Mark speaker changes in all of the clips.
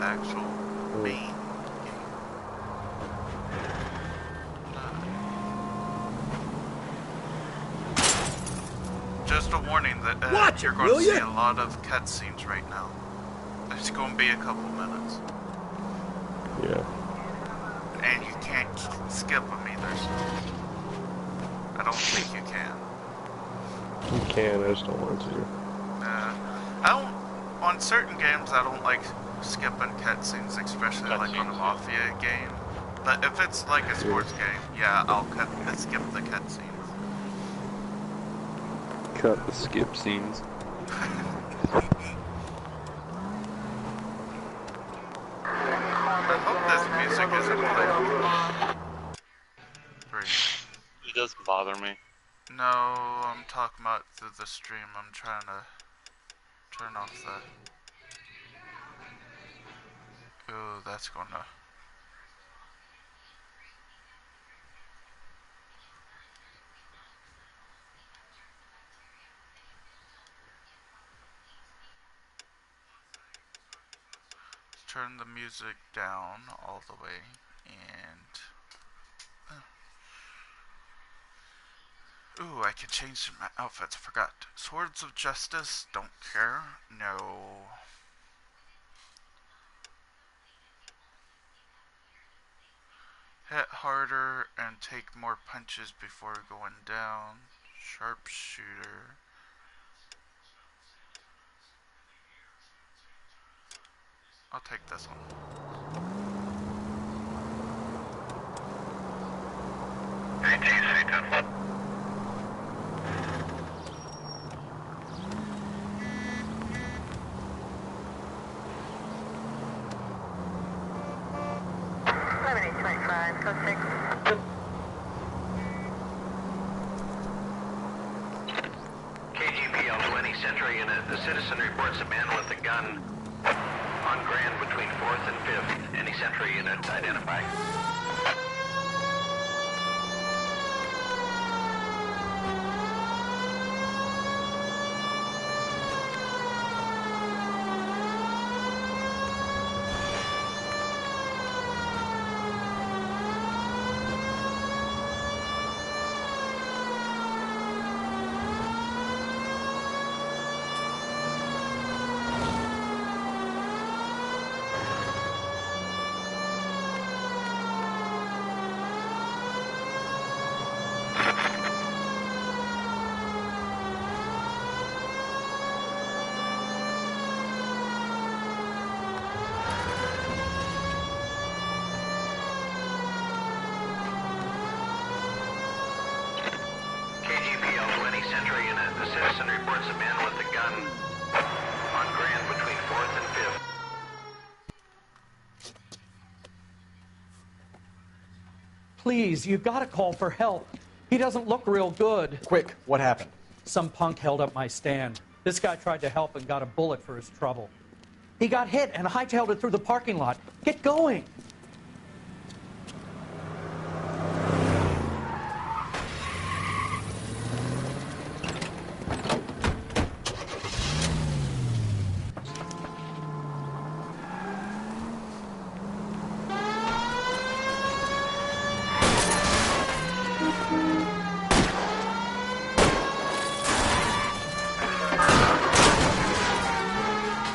Speaker 1: actual main. Just a warning that you're going to see a lot of cutscenes right now. It's going to be a couple minutes.
Speaker 2: Yeah.
Speaker 1: And you can't skip them either, so I don't think you can.
Speaker 2: You can, I just don't want to.
Speaker 1: I don't, on certain games I don't like skipping cutscenes, especially like on a Mafia game. But if it's like a sports game, yeah, I'll skip the cutscenes.
Speaker 2: Cut the skip scenes.
Speaker 1: I hope this music isn't playing.
Speaker 3: It doesn't bother me.
Speaker 1: No, I'm talking about through the stream. I'm trying to turn off the... Ooh, that's gonna... Turn the music down all the way, and... Ooh, I can change my outfits, I forgot. Swords of Justice, don't care, no. Hit harder and take more punches before going down. Sharpshooter. I'll take this one.
Speaker 4: KGPL 20 Central Unit. The citizen reports a man with a gun on Grand between 4th and 5th. Any Central Unit identify?
Speaker 5: Please, you gotta call for help. He doesn't look real good.
Speaker 6: Quick, what happened?
Speaker 5: Some punk held up my stand. This guy tried to help and got a bullet for his trouble. He got hit and hightailed it through the parking lot. Get going!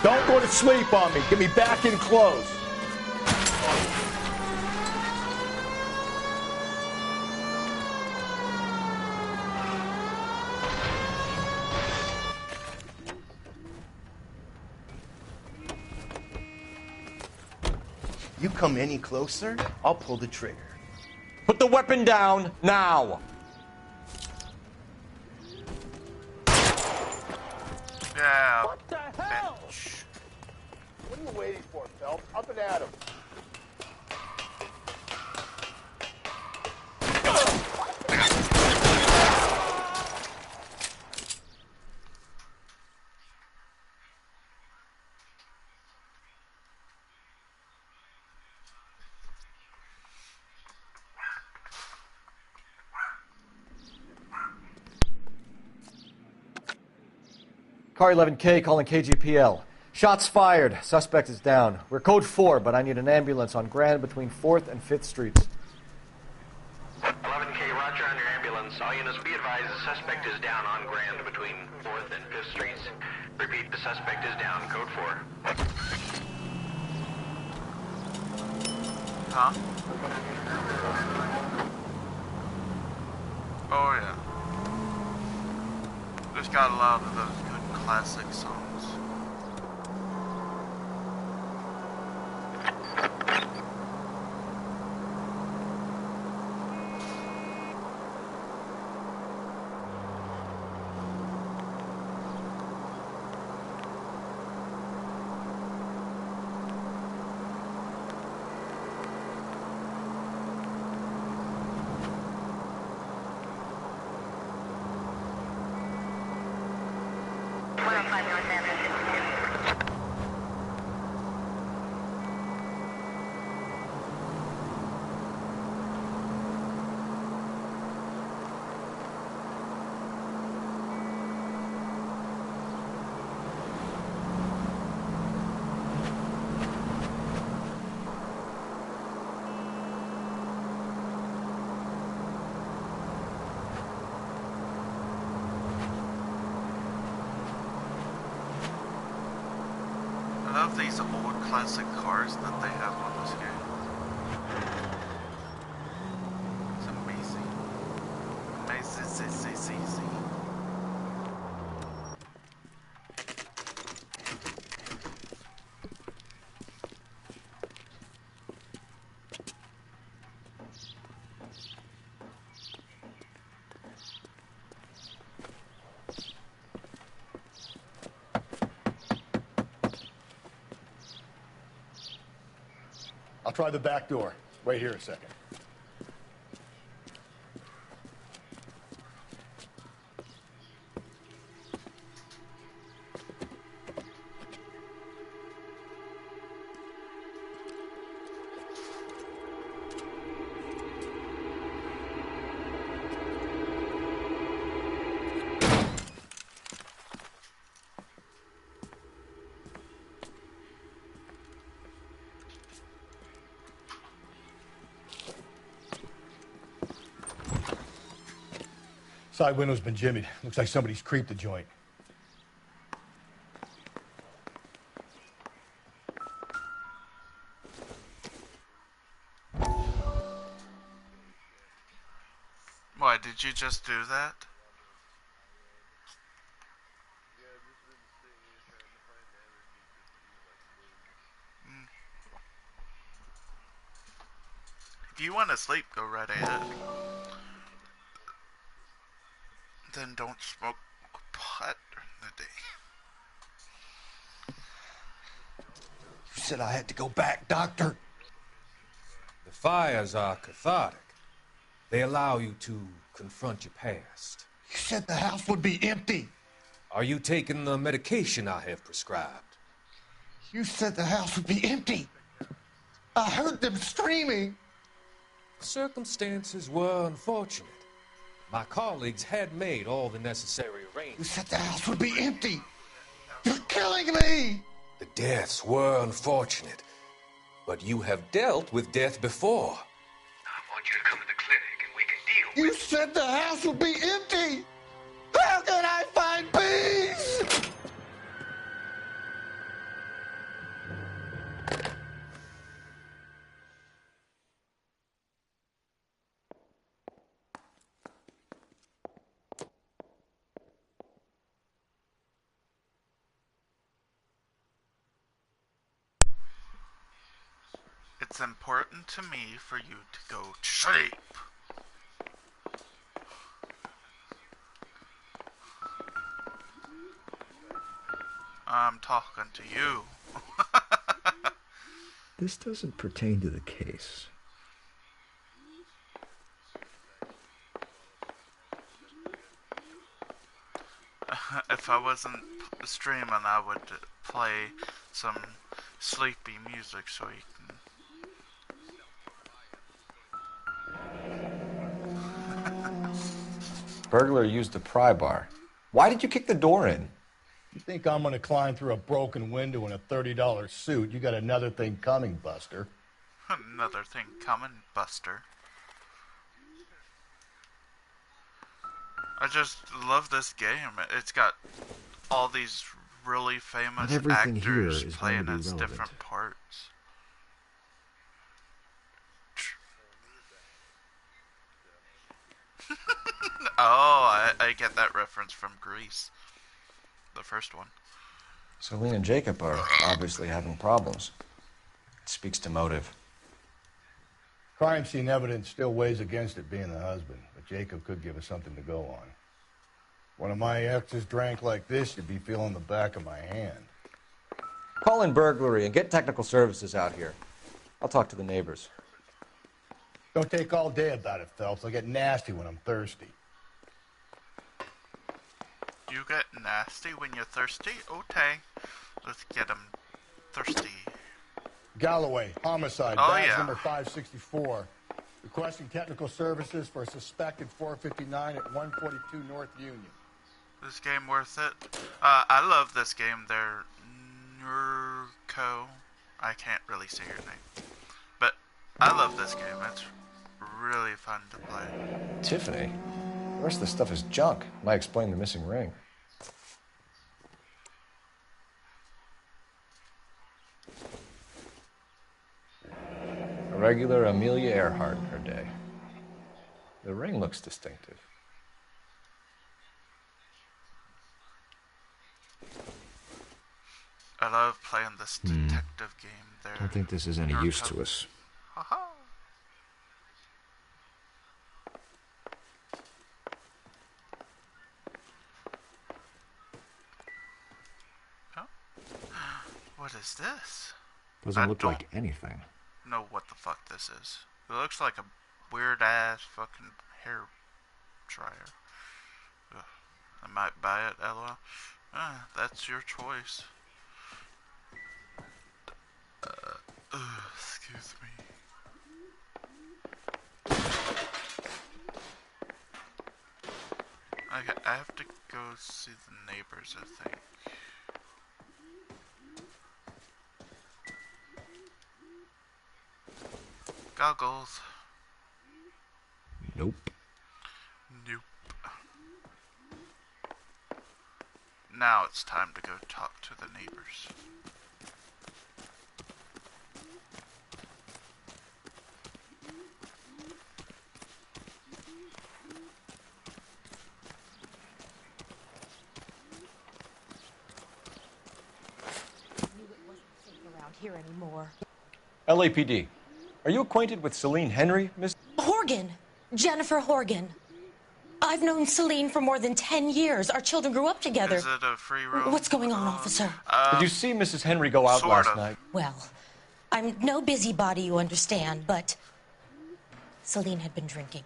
Speaker 6: Don't go to sleep on me. Get me back in close.
Speaker 7: You come any closer, I'll pull the trigger.
Speaker 6: Put the weapon down now.
Speaker 1: Yeah.
Speaker 6: What the hell?
Speaker 1: Bench.
Speaker 6: What are you waiting for, Phelps? Up and at him. Car 11K calling KGPL.
Speaker 8: Shots fired. Suspect is down. We're code 4, but I need an ambulance on Grand between 4th and 5th Streets.
Speaker 4: 11K, roger on your ambulance. All units be advised the suspect is down on Grand between 4th and 5th Streets. Repeat, the suspect is down, code 4.
Speaker 1: Huh? Oh yeah. Just got a lot of those good classic songs. I love these old classic cars that they have on this game. It's amazing. Amazing.
Speaker 6: I'll try the back door. Wait here a second. Side window's been jimmied. Looks like somebody's creeped the joint.
Speaker 1: Why, did you just do that? If you want to sleep, go right ahead. Then don't smoke pot during the day.
Speaker 6: You said I had to go back, Doctor.
Speaker 9: The fires are cathartic. They allow you to confront your past.
Speaker 6: You said the house would be empty.
Speaker 9: Are you taking the medication I have prescribed?
Speaker 6: You said the house would be empty. I heard them screaming.
Speaker 9: Circumstances were unfortunate. My colleagues had made all the necessary
Speaker 6: You
Speaker 9: arrangements.
Speaker 6: said the house would be empty. You're killing me.
Speaker 9: The deaths were unfortunate, but you have dealt with death before.
Speaker 4: I want you to come to the clinic and we can deal
Speaker 6: You said the house would be empty. How can I find peace?
Speaker 1: It's important to me for you to go to sleep. I'm talking to you.
Speaker 10: This doesn't pertain to the case.
Speaker 1: If I wasn't streaming, I would play some sleepy music so you can...
Speaker 11: Burglar used a pry bar. Why did you kick the door in?
Speaker 6: You think I'm gonna climb through a broken window in a $30 suit? You got another thing coming, Buster.
Speaker 1: Another thing coming, Buster. I just love this game. It's got all these really famous
Speaker 10: everything here
Speaker 1: actors
Speaker 10: is
Speaker 1: playing
Speaker 10: going to be
Speaker 1: as
Speaker 10: relevant.
Speaker 1: different parts. Oh, I get that reference from Grease. The first one.
Speaker 8: Celine and Jacob are obviously having problems. It speaks to motive.
Speaker 6: Crime scene evidence still weighs against it being the husband, but Jacob could give us something to go on. One of my exes drank like this, you'd be feeling the back of my hand.
Speaker 8: Call in burglary and get technical services out here. I'll talk to the neighbors.
Speaker 6: Don't take all day about it, Phelps. I get nasty when I'm thirsty.
Speaker 1: You get nasty when you're thirsty? Okay. Let's get him thirsty.
Speaker 6: Galloway, homicide,
Speaker 1: Oh,
Speaker 6: badge
Speaker 1: yeah.
Speaker 6: number 564. Requesting technical services for a suspected 459 at 142 North Union.
Speaker 1: This game worth it? I love this game. They're Nurco. I can't really say your name. But I love this game. It's really fun to play.
Speaker 8: Tiffany? The rest of the stuff is junk. Might explain the missing ring. A regular Amelia Earhart in her day. The ring looks distinctive.
Speaker 1: I love playing this detective game.
Speaker 10: I don't think this is any use to us.
Speaker 1: Haha. Huh? What is this?
Speaker 10: Doesn't look like anything.
Speaker 1: Know what the fuck this is. It looks like a weird ass fucking hair dryer. Ugh. I might buy it, LOL. That's your choice. Excuse me. Okay, I have to go see the neighbors, I think. Goggles.
Speaker 10: Nope.
Speaker 1: Nope. Now it's time to go talk to the neighbors.
Speaker 11: Around here anymore.
Speaker 8: LAPD. Are you acquainted with Celine Henry, Miss?
Speaker 11: Horgan. Jennifer Horgan. I've known Celine for more than 10 years. Our children grew up together.
Speaker 1: Is it a free room?
Speaker 11: What's going on, officer?
Speaker 8: Did you see Mrs. Henry go out
Speaker 1: sort
Speaker 8: last
Speaker 1: of.
Speaker 8: night?
Speaker 11: Well, I'm no busybody, you understand, but Celine had been drinking.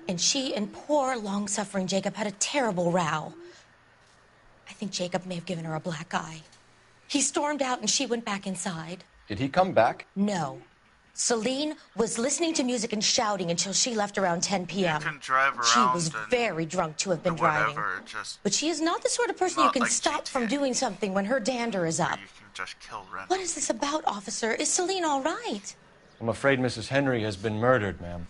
Speaker 11: And she and poor, long-suffering Jacob had a terrible row. I think Jacob may have given her a black eye. He stormed out and she went back inside.
Speaker 8: Did he come back?
Speaker 11: No. Celine was listening to music and shouting until she left around 10 p.m.
Speaker 1: You can drive around.
Speaker 11: She was
Speaker 1: and
Speaker 11: very drunk to have been driving.
Speaker 1: Just
Speaker 11: But she is not the sort of person you
Speaker 1: not
Speaker 11: can
Speaker 1: like
Speaker 11: stop
Speaker 1: GTA.
Speaker 11: from doing something when her dander is up.
Speaker 1: you can just kill Ren.
Speaker 11: What is this about, officer? Is Celine all right?
Speaker 8: I'm afraid Mrs. Henry has been murdered, ma'am.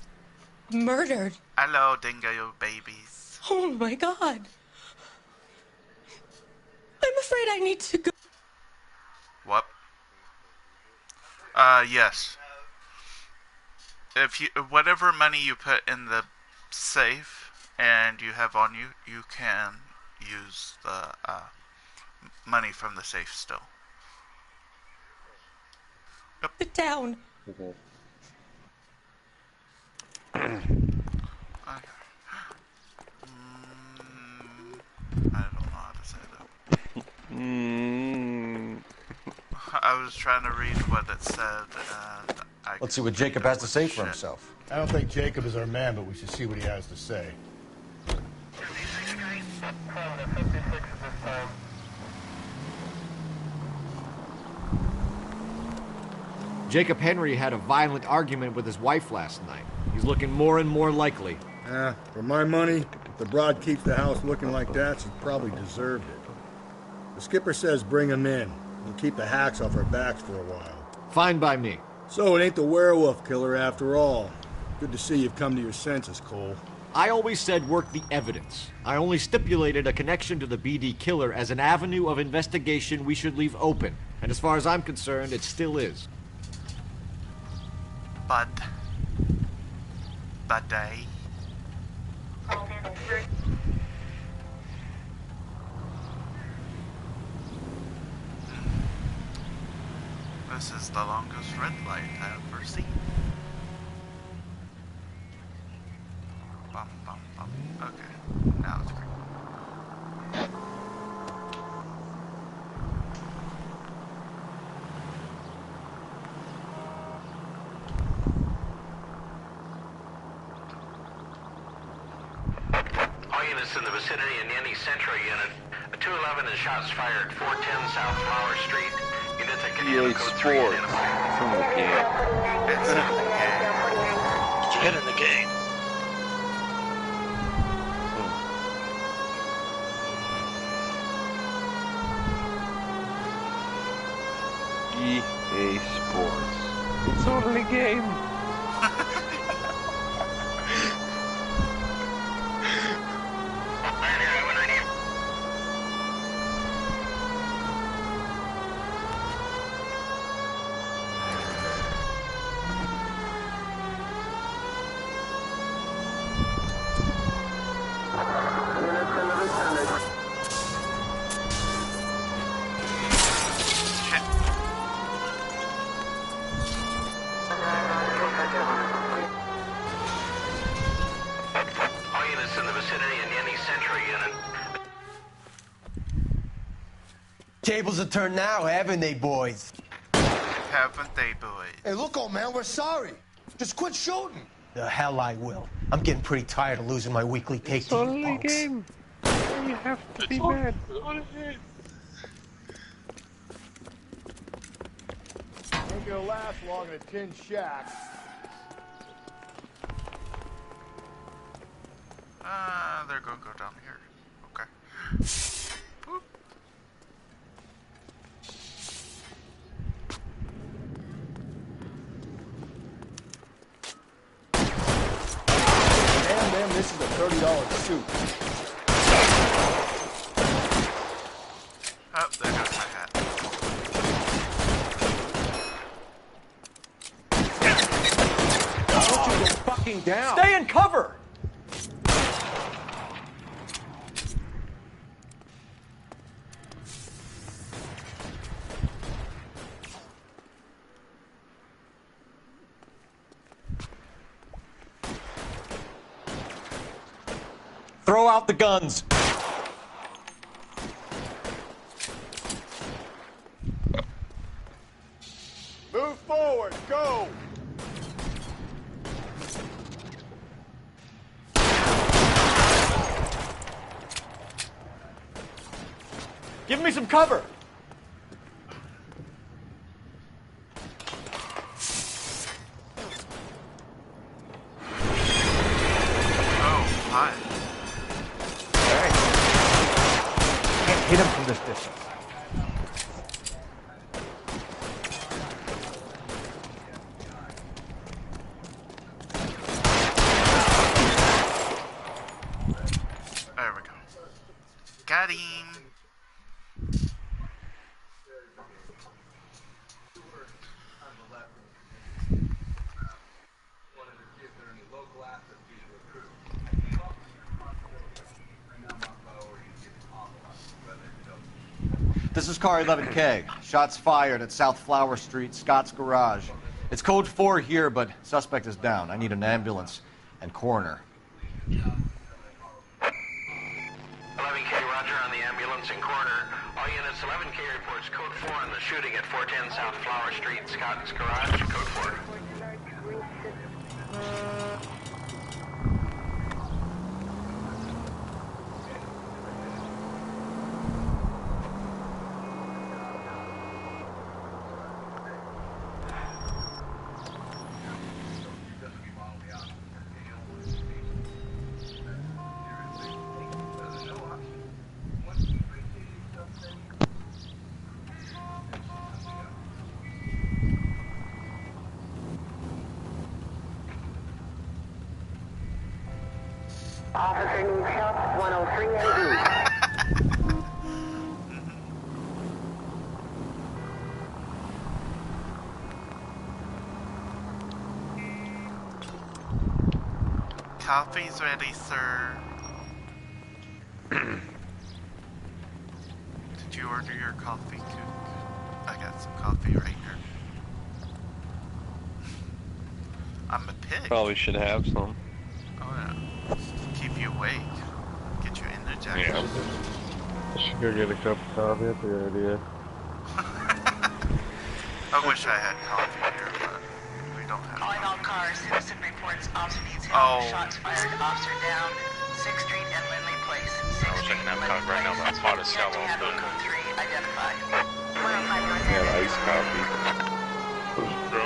Speaker 11: Murdered?
Speaker 1: Hello, dingo babies.
Speaker 11: Oh, my God. I'm afraid I need to go.
Speaker 1: What? Yes. If you, whatever money you put in the safe and you have on you, you can use the, money from the safe still. Yep.
Speaker 11: Sit down.
Speaker 1: Okay. I don't know how to say that. I was trying to read what it said, and
Speaker 8: Let's see what Jacob has to say for himself.
Speaker 6: I don't think Jacob is our man, but we should see what he has to say.
Speaker 10: Jacob Henry had a violent argument with his wife last night. He's looking more and more likely.
Speaker 6: For my money, if the broad keeps the house looking like that, she probably deserved it. The The skipper says bring him in. We'll keep the hacks off our backs for a while.
Speaker 10: Fine by me.
Speaker 6: So it ain't the werewolf killer after all. Good to see you've come to your senses, Cole.
Speaker 10: I always said work the evidence. I only stipulated a connection to the BD killer as an avenue of investigation we should leave open. And as far as I'm concerned, it still is.
Speaker 1: But this is the longest red light I've ever seen. Bum, bum, bum. Okay, now it's green.
Speaker 4: All units in the vicinity in any Centro unit. A 211 and shots fired, 410 South Flower Street. Units at
Speaker 2: EA
Speaker 4: code 3
Speaker 2: Sports.
Speaker 4: identified.
Speaker 2: It's in the game.
Speaker 1: It's in the game.
Speaker 3: Get in the game.
Speaker 2: EA Sports. It's only a game.
Speaker 4: All units in the vicinity in any Centro unit.
Speaker 12: Tables are turned now, haven't they, boys?
Speaker 1: Haven't they, boys?
Speaker 12: Hey, look, old man, we're sorry. Just quit shooting. The hell I will. I'm getting pretty tired of losing my weekly take to you
Speaker 2: Only
Speaker 12: punks.
Speaker 2: game. You have to be mad.
Speaker 6: Ain't gonna last long in a tin shack.
Speaker 1: They're gonna go down here. Okay. Boop.
Speaker 6: Damn, man, this is a $30 suit.
Speaker 1: Oh, there goes my hat.
Speaker 12: I want you to go fucking down.
Speaker 5: Stay in cover!
Speaker 10: Throw out the guns.
Speaker 6: Move forward, go!
Speaker 10: Give me some cover.
Speaker 1: Oh, hi.
Speaker 10: Can't hit him from this distance.
Speaker 1: There we go. Got him.
Speaker 10: This is car 11K. Shots fired at South Flower Street, Scott's Garage. It's code 4 here, but suspect is down. I need an ambulance and coroner.
Speaker 4: 11K, roger on the ambulance and coroner. All units, 11K reports code 4 on the shooting at 410 South Flower Street, Scott's Garage, code 4.
Speaker 13: Officer needs help, 103 AD.
Speaker 1: Coffee's ready, sir. Did you order your coffee, Cook? I got some coffee right here. I'm a pig.
Speaker 2: Probably should have some.
Speaker 1: Oh yeah. Keep you awake. Get you energized.
Speaker 2: Yeah. I should go get a cup of coffee. That's a good idea.
Speaker 1: I wish I had coffee here, but we don't have
Speaker 14: Calling all
Speaker 1: coffee.
Speaker 14: cars. Citizen reports officer needs help.
Speaker 1: Oh.
Speaker 14: Shots fired. Officer down. 6th Street and Lindley Place. 6th Street and Lindley
Speaker 3: right now, but it's hard as hell
Speaker 14: Code
Speaker 3: out there.
Speaker 14: 3 identified.
Speaker 2: Yeah, iced coffee.
Speaker 3: Bro.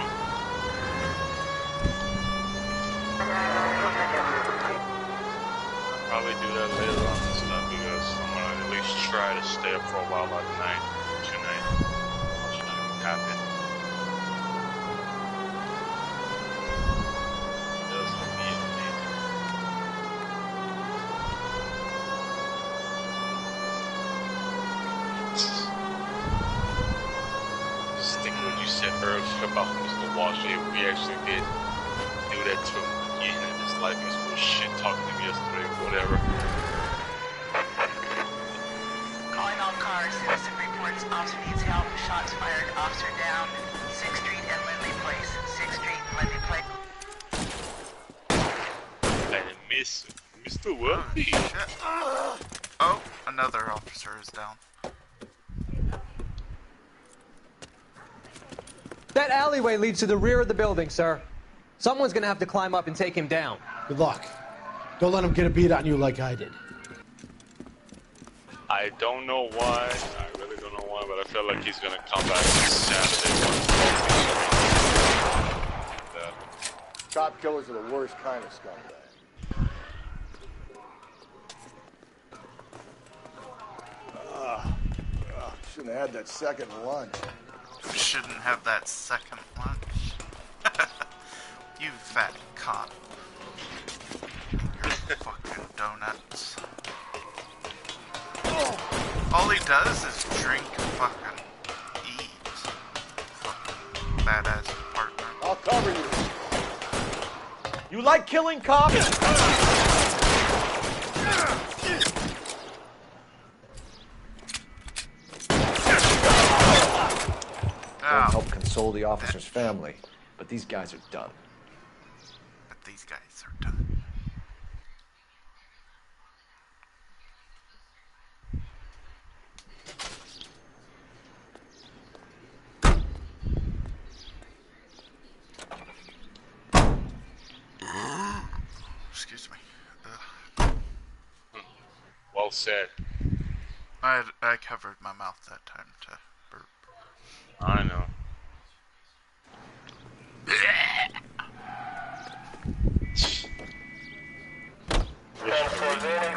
Speaker 3: Probably do that later on and stuff because I'm gonna at least try to stay up for a while like tonight, tonight. Watch nothing happen. Does be amazing. Just think what you said earlier about Mr. Walsh. We actually did do that to him again in his life. He was shit talking to me yesterday, whatever.
Speaker 14: Calling all cars. Citizen reports officer needs help. Shots fired. Officer down. 6th Street and Lindley Place. 6th Street and Lindley Place.
Speaker 3: And miss Mr. Worthy.
Speaker 1: Oh, another officer is down.
Speaker 15: That alleyway leads to the rear of the building, sir. Someone's gonna have to climb up and take him down.
Speaker 12: Good luck. Don't let him get a beat on you like I did.
Speaker 3: I don't know why. I really don't know why, but I feel like he's gonna come back Saturday.
Speaker 6: Cop killers are the worst kind of scumbag. Shouldn't have had that second lunch.
Speaker 1: Shouldn't have that second lunch. You fat cop. Your fucking donuts. All he does is drink and fucking eat. Fucking badass partner.
Speaker 6: I'll cover you.
Speaker 10: You like killing cops? Won't help console the officer's family, but these guys are done.
Speaker 1: But these guys are done. Excuse me.
Speaker 3: Well said.
Speaker 1: I covered my mouth that time to burp.
Speaker 3: I know.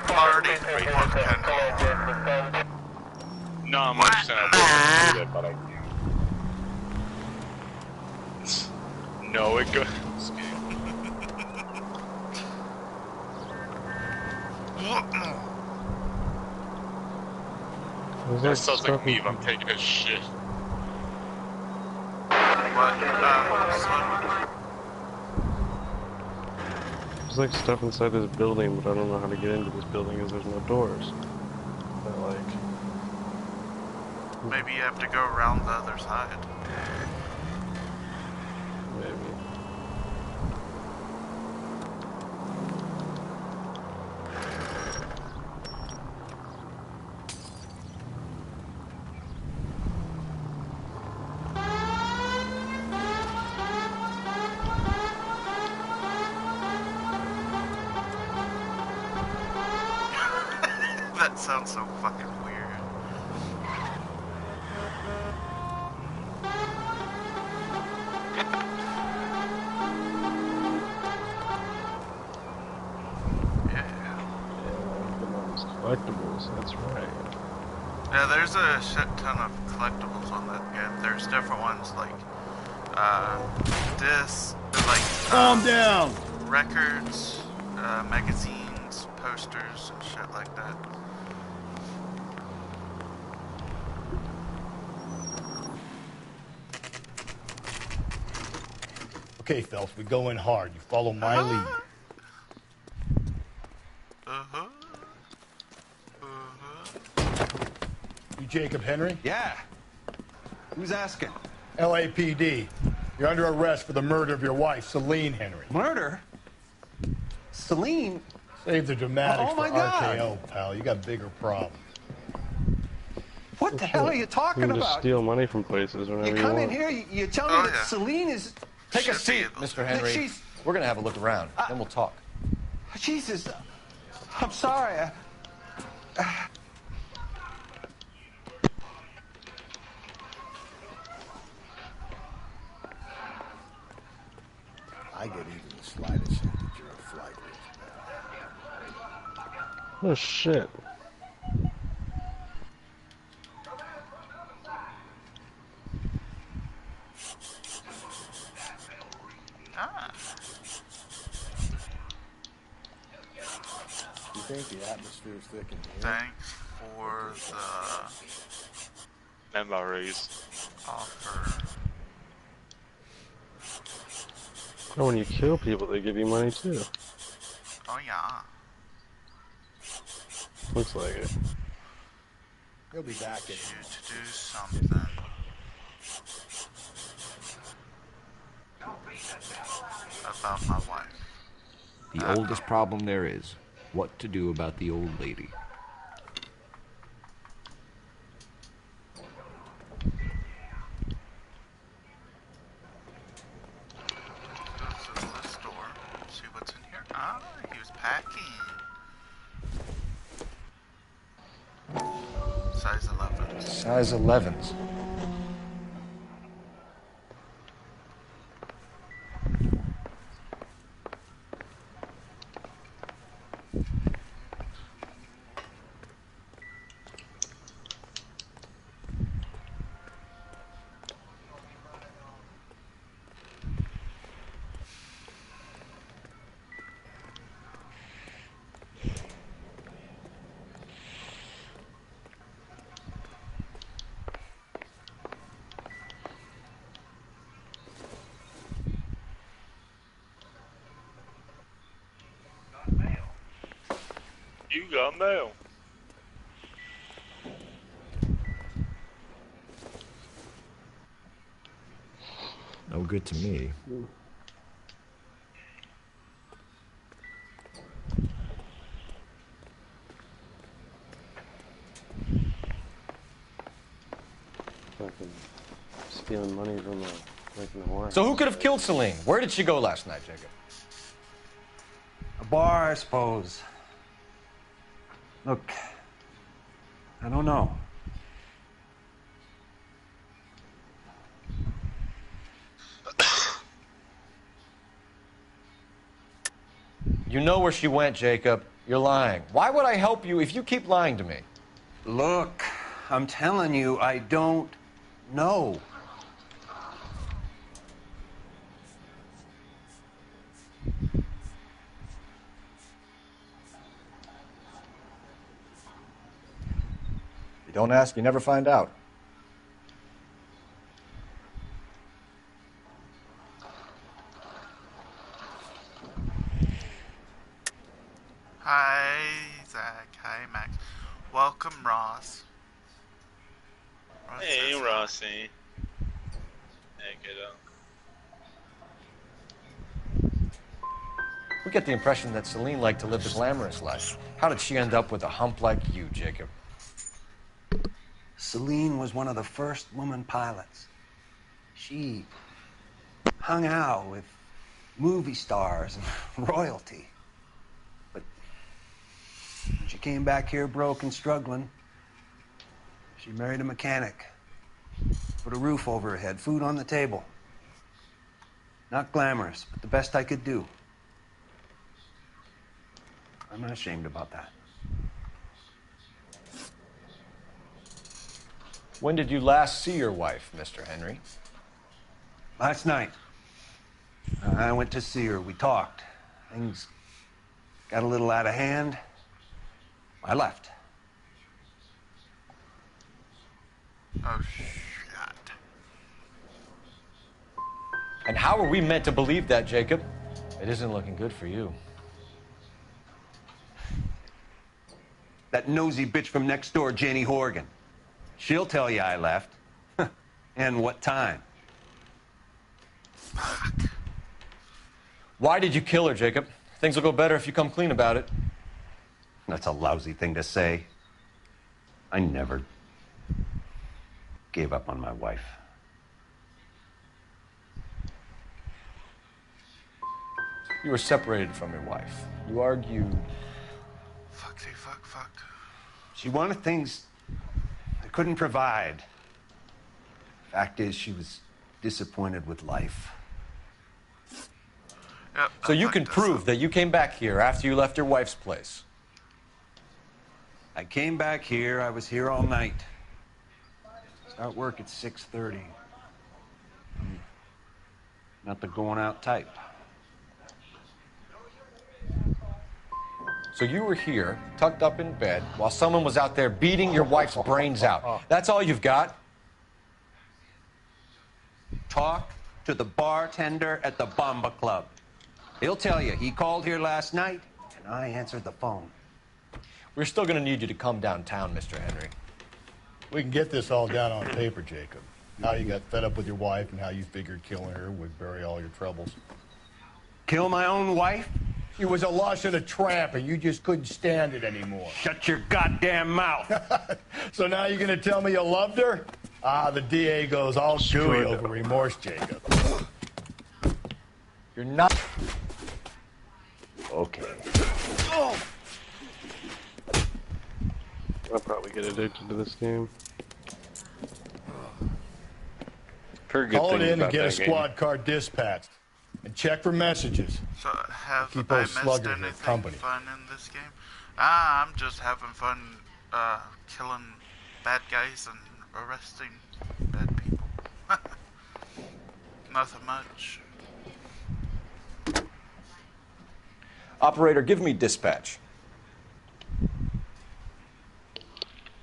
Speaker 1: Party.
Speaker 3: No, I'm not saying I wouldn't do that, but I can't. No, it goes. That sounds like me if I'm taking a shit.
Speaker 2: There's like stuff inside this building, but I don't know how to get into this building because there's no doors. But like...
Speaker 1: Maybe you have to go around the other side.
Speaker 2: Maybe.
Speaker 1: That sounds so fucking weird.
Speaker 2: Collectibles, that's right.
Speaker 1: Yeah, there's a shit ton of collectibles on that game. There's different ones like discs, like
Speaker 6: Calm down.
Speaker 1: records, magazines, signs, posters, and shit like that.
Speaker 6: Okay, Phelps, we go in hard. You follow my lead. You Jacob Henry?
Speaker 16: Yeah. Who's asking?
Speaker 6: LAPD. You're under arrest for the murder of your wife, Celine Henry.
Speaker 16: Murder? Celine?
Speaker 6: Save the dramatics
Speaker 16: Oh, my
Speaker 6: for
Speaker 16: God.
Speaker 6: RKO, pal. You got bigger problems.
Speaker 16: What the hell are you talking
Speaker 2: You can just
Speaker 16: about?
Speaker 2: steal money from places whenever
Speaker 16: You
Speaker 2: you
Speaker 16: come
Speaker 2: want.
Speaker 16: in here, you tell me that Celine is...
Speaker 10: Take a seat, Mr. Henry.
Speaker 16: She's...
Speaker 10: We're gonna have a look around, then we'll talk.
Speaker 16: Jesus, I'm sorry.
Speaker 6: I get even the slightest hint that you're a flight risk.
Speaker 2: Oh shit.
Speaker 6: You think the atmosphere's thick in here?
Speaker 1: Thanks for the
Speaker 3: memories.
Speaker 1: offer.
Speaker 2: Oh, when you kill people, they give you money too.
Speaker 1: Oh yeah.
Speaker 2: Looks like it.
Speaker 6: He'll be back in.
Speaker 1: You to do something. About my wife.
Speaker 8: The oldest problem there is, what to do about the old lady.
Speaker 1: Go to the store. See what's in here. Ah, he was packing. Size 11.
Speaker 10: Size 11s.
Speaker 3: You got mail.
Speaker 8: No good to me.
Speaker 2: Fucking stealing money from the horn.
Speaker 10: So who could have killed Celine? Where did she go last night, Jacob?
Speaker 16: A bar, I suppose. Look, I don't know.
Speaker 10: You know where she went, Jacob. You're lying. Why would I help you if you keep lying to me?
Speaker 16: Look, I'm telling you, I don't know.
Speaker 10: You don't ask, you never find out.
Speaker 1: Hi, Zach. Hi, Max. Welcome, Ross.
Speaker 3: Hey, Rossi. Hey, kiddo.
Speaker 10: We get the impression that Celine liked to live the glamorous life. How did she end up with a hump like you, Jacob?
Speaker 16: Celine was one of the first woman pilots. She hung out with movie stars and royalty. But when she came back here broke and struggling, she married a mechanic. Put a roof over her head, food on the table. Not glamorous, but the best I could do. I'm not ashamed about that.
Speaker 10: When did you last see your wife, Mr. Henry?
Speaker 16: Last night. I went to see her. We talked. Things got a little out of hand. I left.
Speaker 1: Oh, shit.
Speaker 10: And how are we meant to believe that, Jacob? It isn't looking good for you.
Speaker 16: That nosy bitch from next door, Jenny Horgan. She'll tell you I left. And what time.
Speaker 10: Why did you kill her, Jacob? Things will go better if you come clean about it.
Speaker 16: That's a lousy thing to say. I never gave up on my wife.
Speaker 10: You were separated from your wife. You argued.
Speaker 1: Fuck.
Speaker 16: She wanted things I couldn't provide. Fact is, she was disappointed with life.
Speaker 1: Yep,
Speaker 10: So you can prove that you came back here after you left your wife's place.
Speaker 16: I came back here. I was here all night. Start work at 6:30. Not the going out type.
Speaker 10: So you were here, tucked up in bed, while someone was out there beating your wife's brains out. That's all you've got?
Speaker 16: Talk to the bartender at the Bomba Club. He'll tell you he called here last night, and I answered the phone.
Speaker 10: We're still going to need you to come downtown, Mr. Henry.
Speaker 6: We can get this all down on paper, Jacob. How you got fed up with your wife and how you figured killing her would bury all your troubles.
Speaker 16: Kill my own wife?
Speaker 6: She was a lush and a tramp, and you just couldn't stand it anymore.
Speaker 16: Shut your goddamn mouth.
Speaker 6: So now you're going to tell me you loved her? Ah, the DA goes all gooey over remorse, Jacob.
Speaker 10: You're not...
Speaker 16: Okay.
Speaker 2: I'll probably get addicted to this game.
Speaker 6: Call it in and get a squad car dispatched. And check for messages.
Speaker 1: So have
Speaker 6: Keep
Speaker 1: I
Speaker 6: those
Speaker 1: missed
Speaker 6: sluggers
Speaker 1: anything
Speaker 6: in company.
Speaker 1: fun in this game? I'm just having fun killing bad guys and arresting bad people. Nothing much.
Speaker 10: Operator, give me dispatch.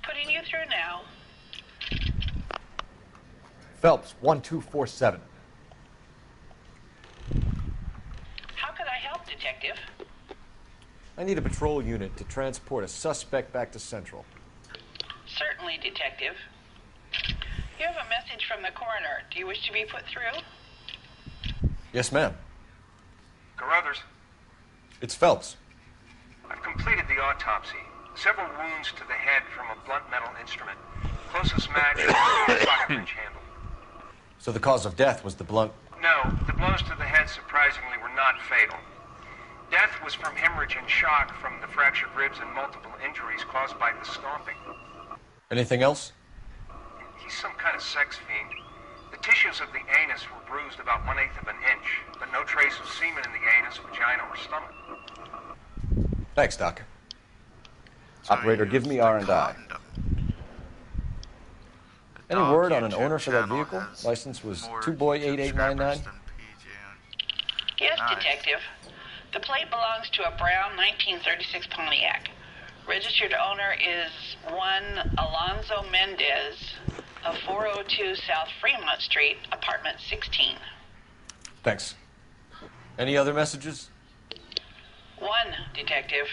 Speaker 14: Putting you through now.
Speaker 10: Phelps, 1247.
Speaker 14: How could I help, Detective?
Speaker 10: I need a patrol unit to transport a suspect back to Central.
Speaker 14: Certainly, Detective. You have a message from the coroner. Do you wish to be put through?
Speaker 10: Yes, ma'am.
Speaker 17: Carruthers,
Speaker 10: It's Phelps.
Speaker 17: I've completed the autopsy. Several wounds to the head from a blunt metal instrument. Closest match is a pocket wrench handle.
Speaker 10: So the cause of death was the blunt...
Speaker 17: No, the blows to the head surprisingly were not fatal. Death was from hemorrhage and shock from the fractured ribs and multiple injuries caused by the stomping.
Speaker 10: Anything else?
Speaker 17: He's some kind of sex fiend. The tissues of the anus were bruised about 1/8 of an inch, but no trace of semen in the anus, vagina, or stomach.
Speaker 10: Thanks, Doc. Operator, give me R&I. Any word on an owner for that vehicle? License was 2boy8899.
Speaker 14: Yes, Detective. The plate belongs to a brown 1936 Pontiac. Registered owner is one Alonzo Mendez of 402 South Fremont Street, apartment 16.
Speaker 10: Thanks. Any other messages?
Speaker 14: One, Detective.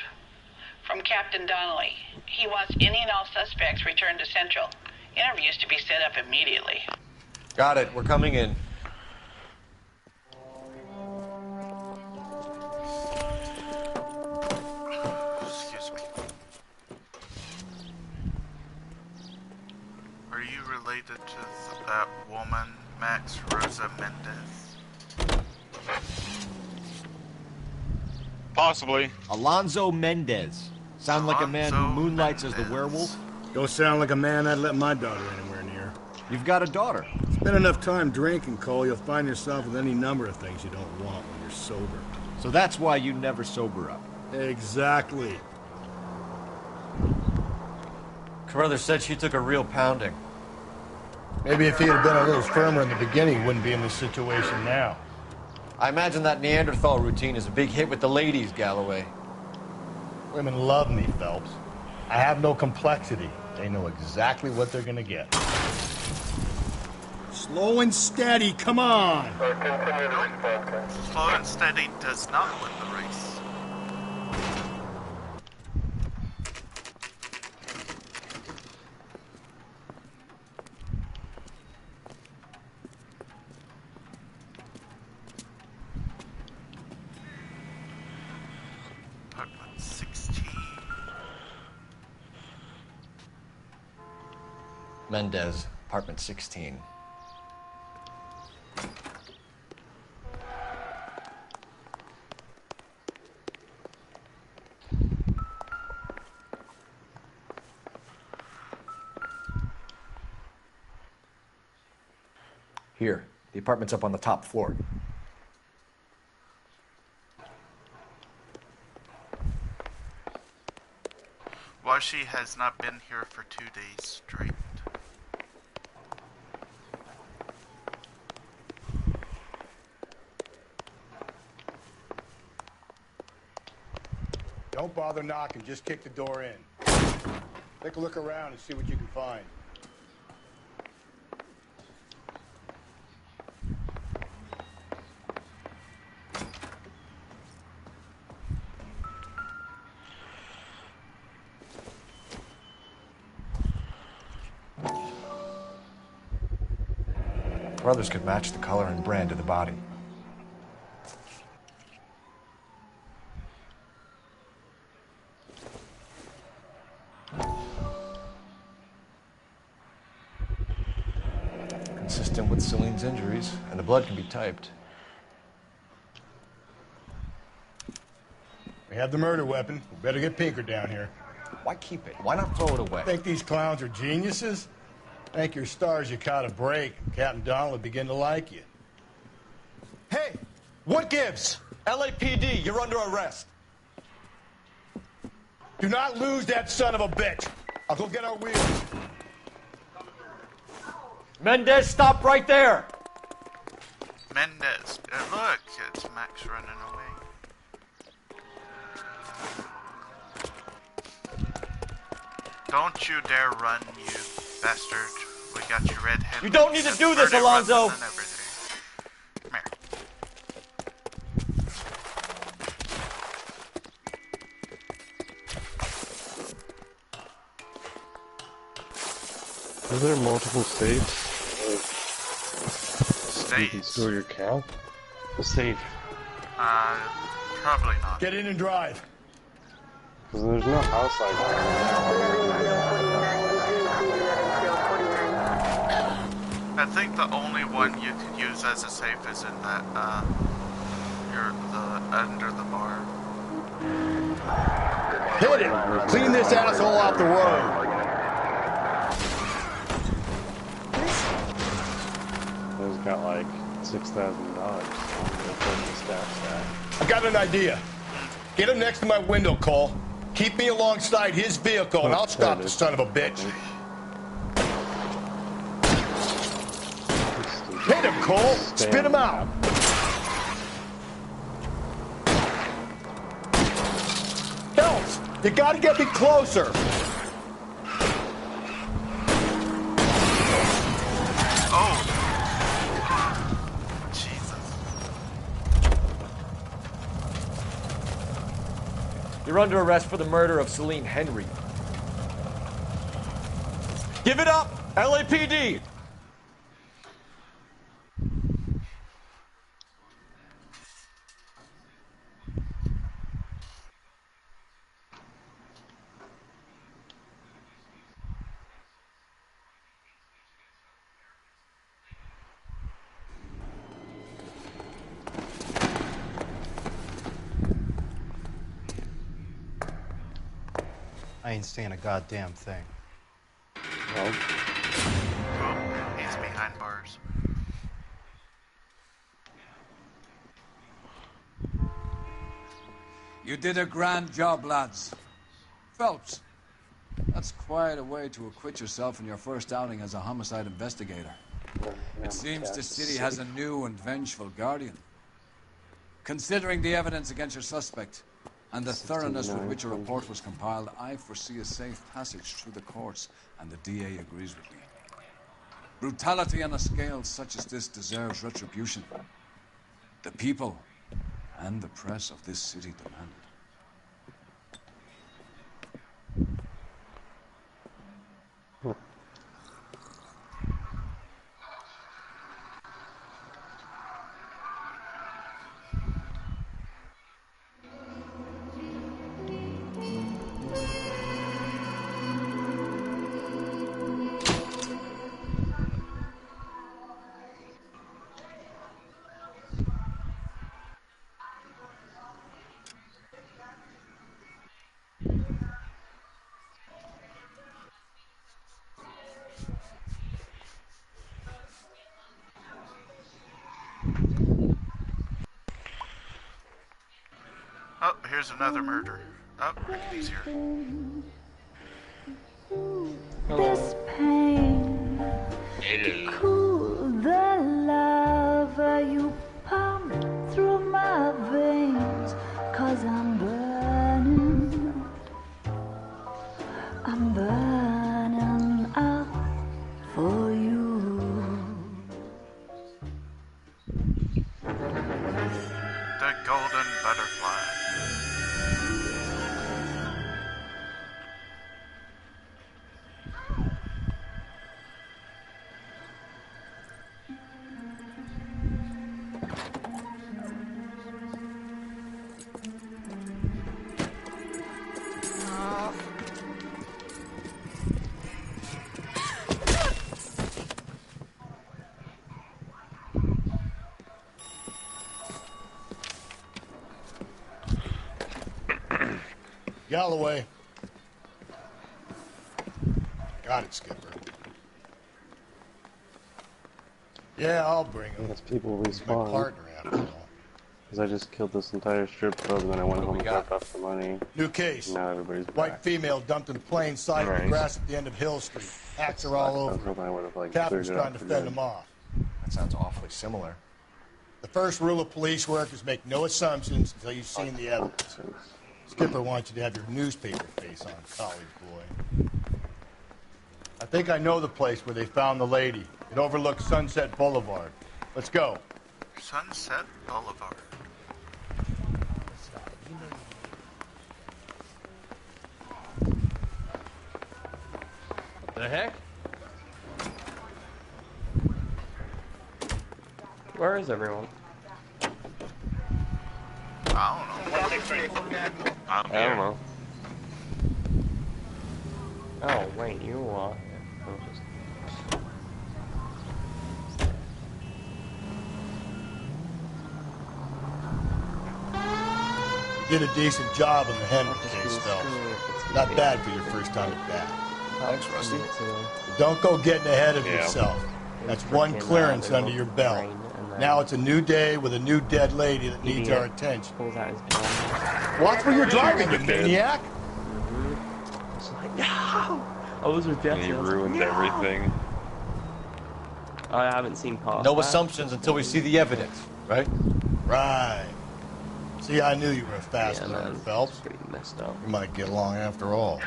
Speaker 14: From Captain Donnelly. He wants any and all suspects returned to Central. Interviews to be set up immediately.
Speaker 10: Got it. We're coming in.
Speaker 1: Excuse me. Are you related to that woman, Max Rosa Mendez?
Speaker 18: Possibly.
Speaker 10: Alonzo Mendez. Sound like a man who moonlights as the werewolf?
Speaker 6: Don't sound like a man I'd let my daughter anywhere near.
Speaker 10: You've got a daughter.
Speaker 6: Spend enough time drinking, Cole, you'll find yourself with any number of things you don't want when you're sober.
Speaker 10: So that's why you never sober up.
Speaker 6: Exactly.
Speaker 10: Carruthers said she took a real pounding.
Speaker 6: Maybe if he had been a little firmer in the beginning, he wouldn't be in this situation now.
Speaker 10: I imagine that Neanderthal routine is a big hit with the ladies, Galloway.
Speaker 6: Women love me, Phelps. I have no complexity. They know exactly what they're gonna get. Slow and steady, come on!
Speaker 1: Slow and steady does not win the race. Apartment 16.
Speaker 10: Mendez, apartment 16. Here, the apartment's up on the top floor.
Speaker 1: Washi has not been here for 2 days straight.
Speaker 6: Don't bother knocking, just kick the door in. Take a look around and see what you can find.
Speaker 10: Brothers could match the color and brand of the body. Consistent with Celine's injuries, and the blood can be typed.
Speaker 6: We have the murder weapon. We better get Pinker down here.
Speaker 10: Why keep it? Why not throw it away?
Speaker 6: Think these clowns are geniuses? Thank your stars you caught a break. Captain Donald will begin to like you.
Speaker 10: Hey, what gives? LAPD, you're under arrest.
Speaker 6: Do not lose that son of a bitch. I'll go get our wheels.
Speaker 10: Mendez, stop right there!
Speaker 1: Mendez. Look, it's Max running away. Don't you dare run, you bastard. We got you red-handed.
Speaker 10: You don't need to do this, Alonzo!
Speaker 1: Come here.
Speaker 2: Is there multiple safes? You can
Speaker 1: States?
Speaker 2: store your cow? The safe.
Speaker 1: Probably not.
Speaker 6: Get in and drive.
Speaker 2: Because there's no house like
Speaker 1: I think the only one you could use as a safe is in that, under the bar.
Speaker 6: Hit it! Clean this asshole off the road.
Speaker 2: He's got like $6,000.
Speaker 6: I got an idea. Get him next to my window, Cole. Keep me alongside his vehicle, and I'll stop the son of a bitch. Hit him, Cole. Spit him out. Phelps, you gotta get me closer.
Speaker 1: Oh. Jesus.
Speaker 10: You're under arrest for the murder of Celine Henry. Give it up, LAPD!
Speaker 12: I ain't saying a goddamn thing.
Speaker 1: Cool. He's behind bars.
Speaker 19: You did a grand job, lads. Phelps, that's quite a way to acquit yourself in your first outing as a homicide investigator. It seems the city has a new and vengeful guardian. Considering the evidence against your suspect, and the thoroughness with which a report was compiled, I foresee a safe passage through the courts, and the DA agrees with me. Brutality on a scale such as this deserves retribution. The people and the press of this city demand it.
Speaker 1: Oh, here's another murder. Oh, Ricky's here.
Speaker 20: This pain to cool the lava you pump through my veins, 'cause I'm burning up for you.
Speaker 1: The golden butterfly.
Speaker 6: Galloway. Got it, Skipper. Yeah, I'll bring him.
Speaker 2: That's people
Speaker 6: My
Speaker 2: respawn.
Speaker 6: partner, after all.
Speaker 2: Because I just killed this entire strip club and then I went home and dropped off the money.
Speaker 6: New case.
Speaker 2: Now everybody's
Speaker 6: White
Speaker 2: back.
Speaker 6: female dumped in plain sight in the
Speaker 2: Nice.
Speaker 6: grass at the end of Hill Street. Hats are all
Speaker 2: I was
Speaker 6: over.
Speaker 2: hoping I would have like
Speaker 6: Captain's
Speaker 2: cleared it
Speaker 6: trying
Speaker 2: up
Speaker 6: to
Speaker 2: for
Speaker 6: fend
Speaker 2: good.
Speaker 6: him off.
Speaker 10: That sounds awfully similar.
Speaker 6: The first rule of police work is make no assumptions until you've seen the evidence. Skipper wants you to have your newspaper face on, college boy. I think I know the place where they found the lady. It overlooks Sunset Boulevard. Let's go.
Speaker 1: Sunset Boulevard.
Speaker 21: What the heck? Where is everyone?
Speaker 1: I
Speaker 21: don't know. Oh, wait, you are.
Speaker 6: You did a decent job on the Henry case, Phelps. Not bad for your first time at bat.
Speaker 10: Thanks, Rusty.
Speaker 6: But don't go getting ahead of
Speaker 10: Yeah.
Speaker 6: yourself. That's one clearance under your belt. Now it's a new day with a new dead lady that needs our attention. Watch where you're driving, you maniac!
Speaker 21: No! Those are death.
Speaker 2: And he ruined everything.
Speaker 21: I haven't seen past
Speaker 10: No
Speaker 21: that.
Speaker 10: assumptions until we see the evidence, right?
Speaker 6: Right. See, I knew you were a fast learner, Phelps.
Speaker 21: Pretty messed up.
Speaker 6: We might get along after all.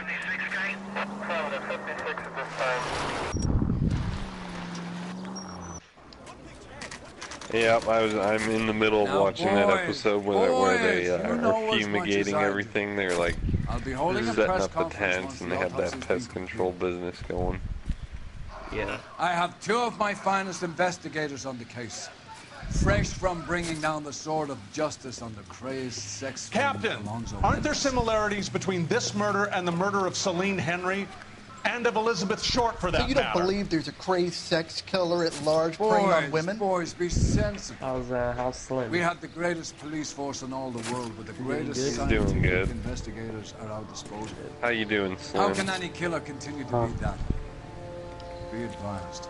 Speaker 2: Yep, I'm in the middle of
Speaker 19: Now,
Speaker 2: watching that
Speaker 19: boys,
Speaker 2: episode where they
Speaker 19: you know
Speaker 2: are
Speaker 19: as much
Speaker 2: fumigating
Speaker 19: as I do.
Speaker 2: everything. They're like
Speaker 19: I'll be holding a
Speaker 2: setting
Speaker 19: press
Speaker 2: up the
Speaker 19: conference
Speaker 2: tents
Speaker 19: once
Speaker 2: and
Speaker 19: the
Speaker 2: they have that
Speaker 19: autopsy's
Speaker 2: pest
Speaker 19: been
Speaker 2: control business going.
Speaker 21: Yeah.
Speaker 19: I have two of my finest investigators on the case. Fresh from bringing down the sword of justice on the crazed sex
Speaker 22: Captain, aren't there similarities between this murder and the murder of Celine Henry and of Elizabeth Short, for that
Speaker 23: So you don't
Speaker 22: matter?
Speaker 23: believe there's a crazed sex killer at large preying on women?
Speaker 19: Boys, be sensible.
Speaker 21: How's Slim?
Speaker 19: We have the greatest police force in all the world, with the greatest
Speaker 2: He's doing
Speaker 19: scientific
Speaker 2: good.
Speaker 19: investigators at our disposal.
Speaker 2: How you doing, Slim?
Speaker 19: How can any killer continue to be that? Be advised.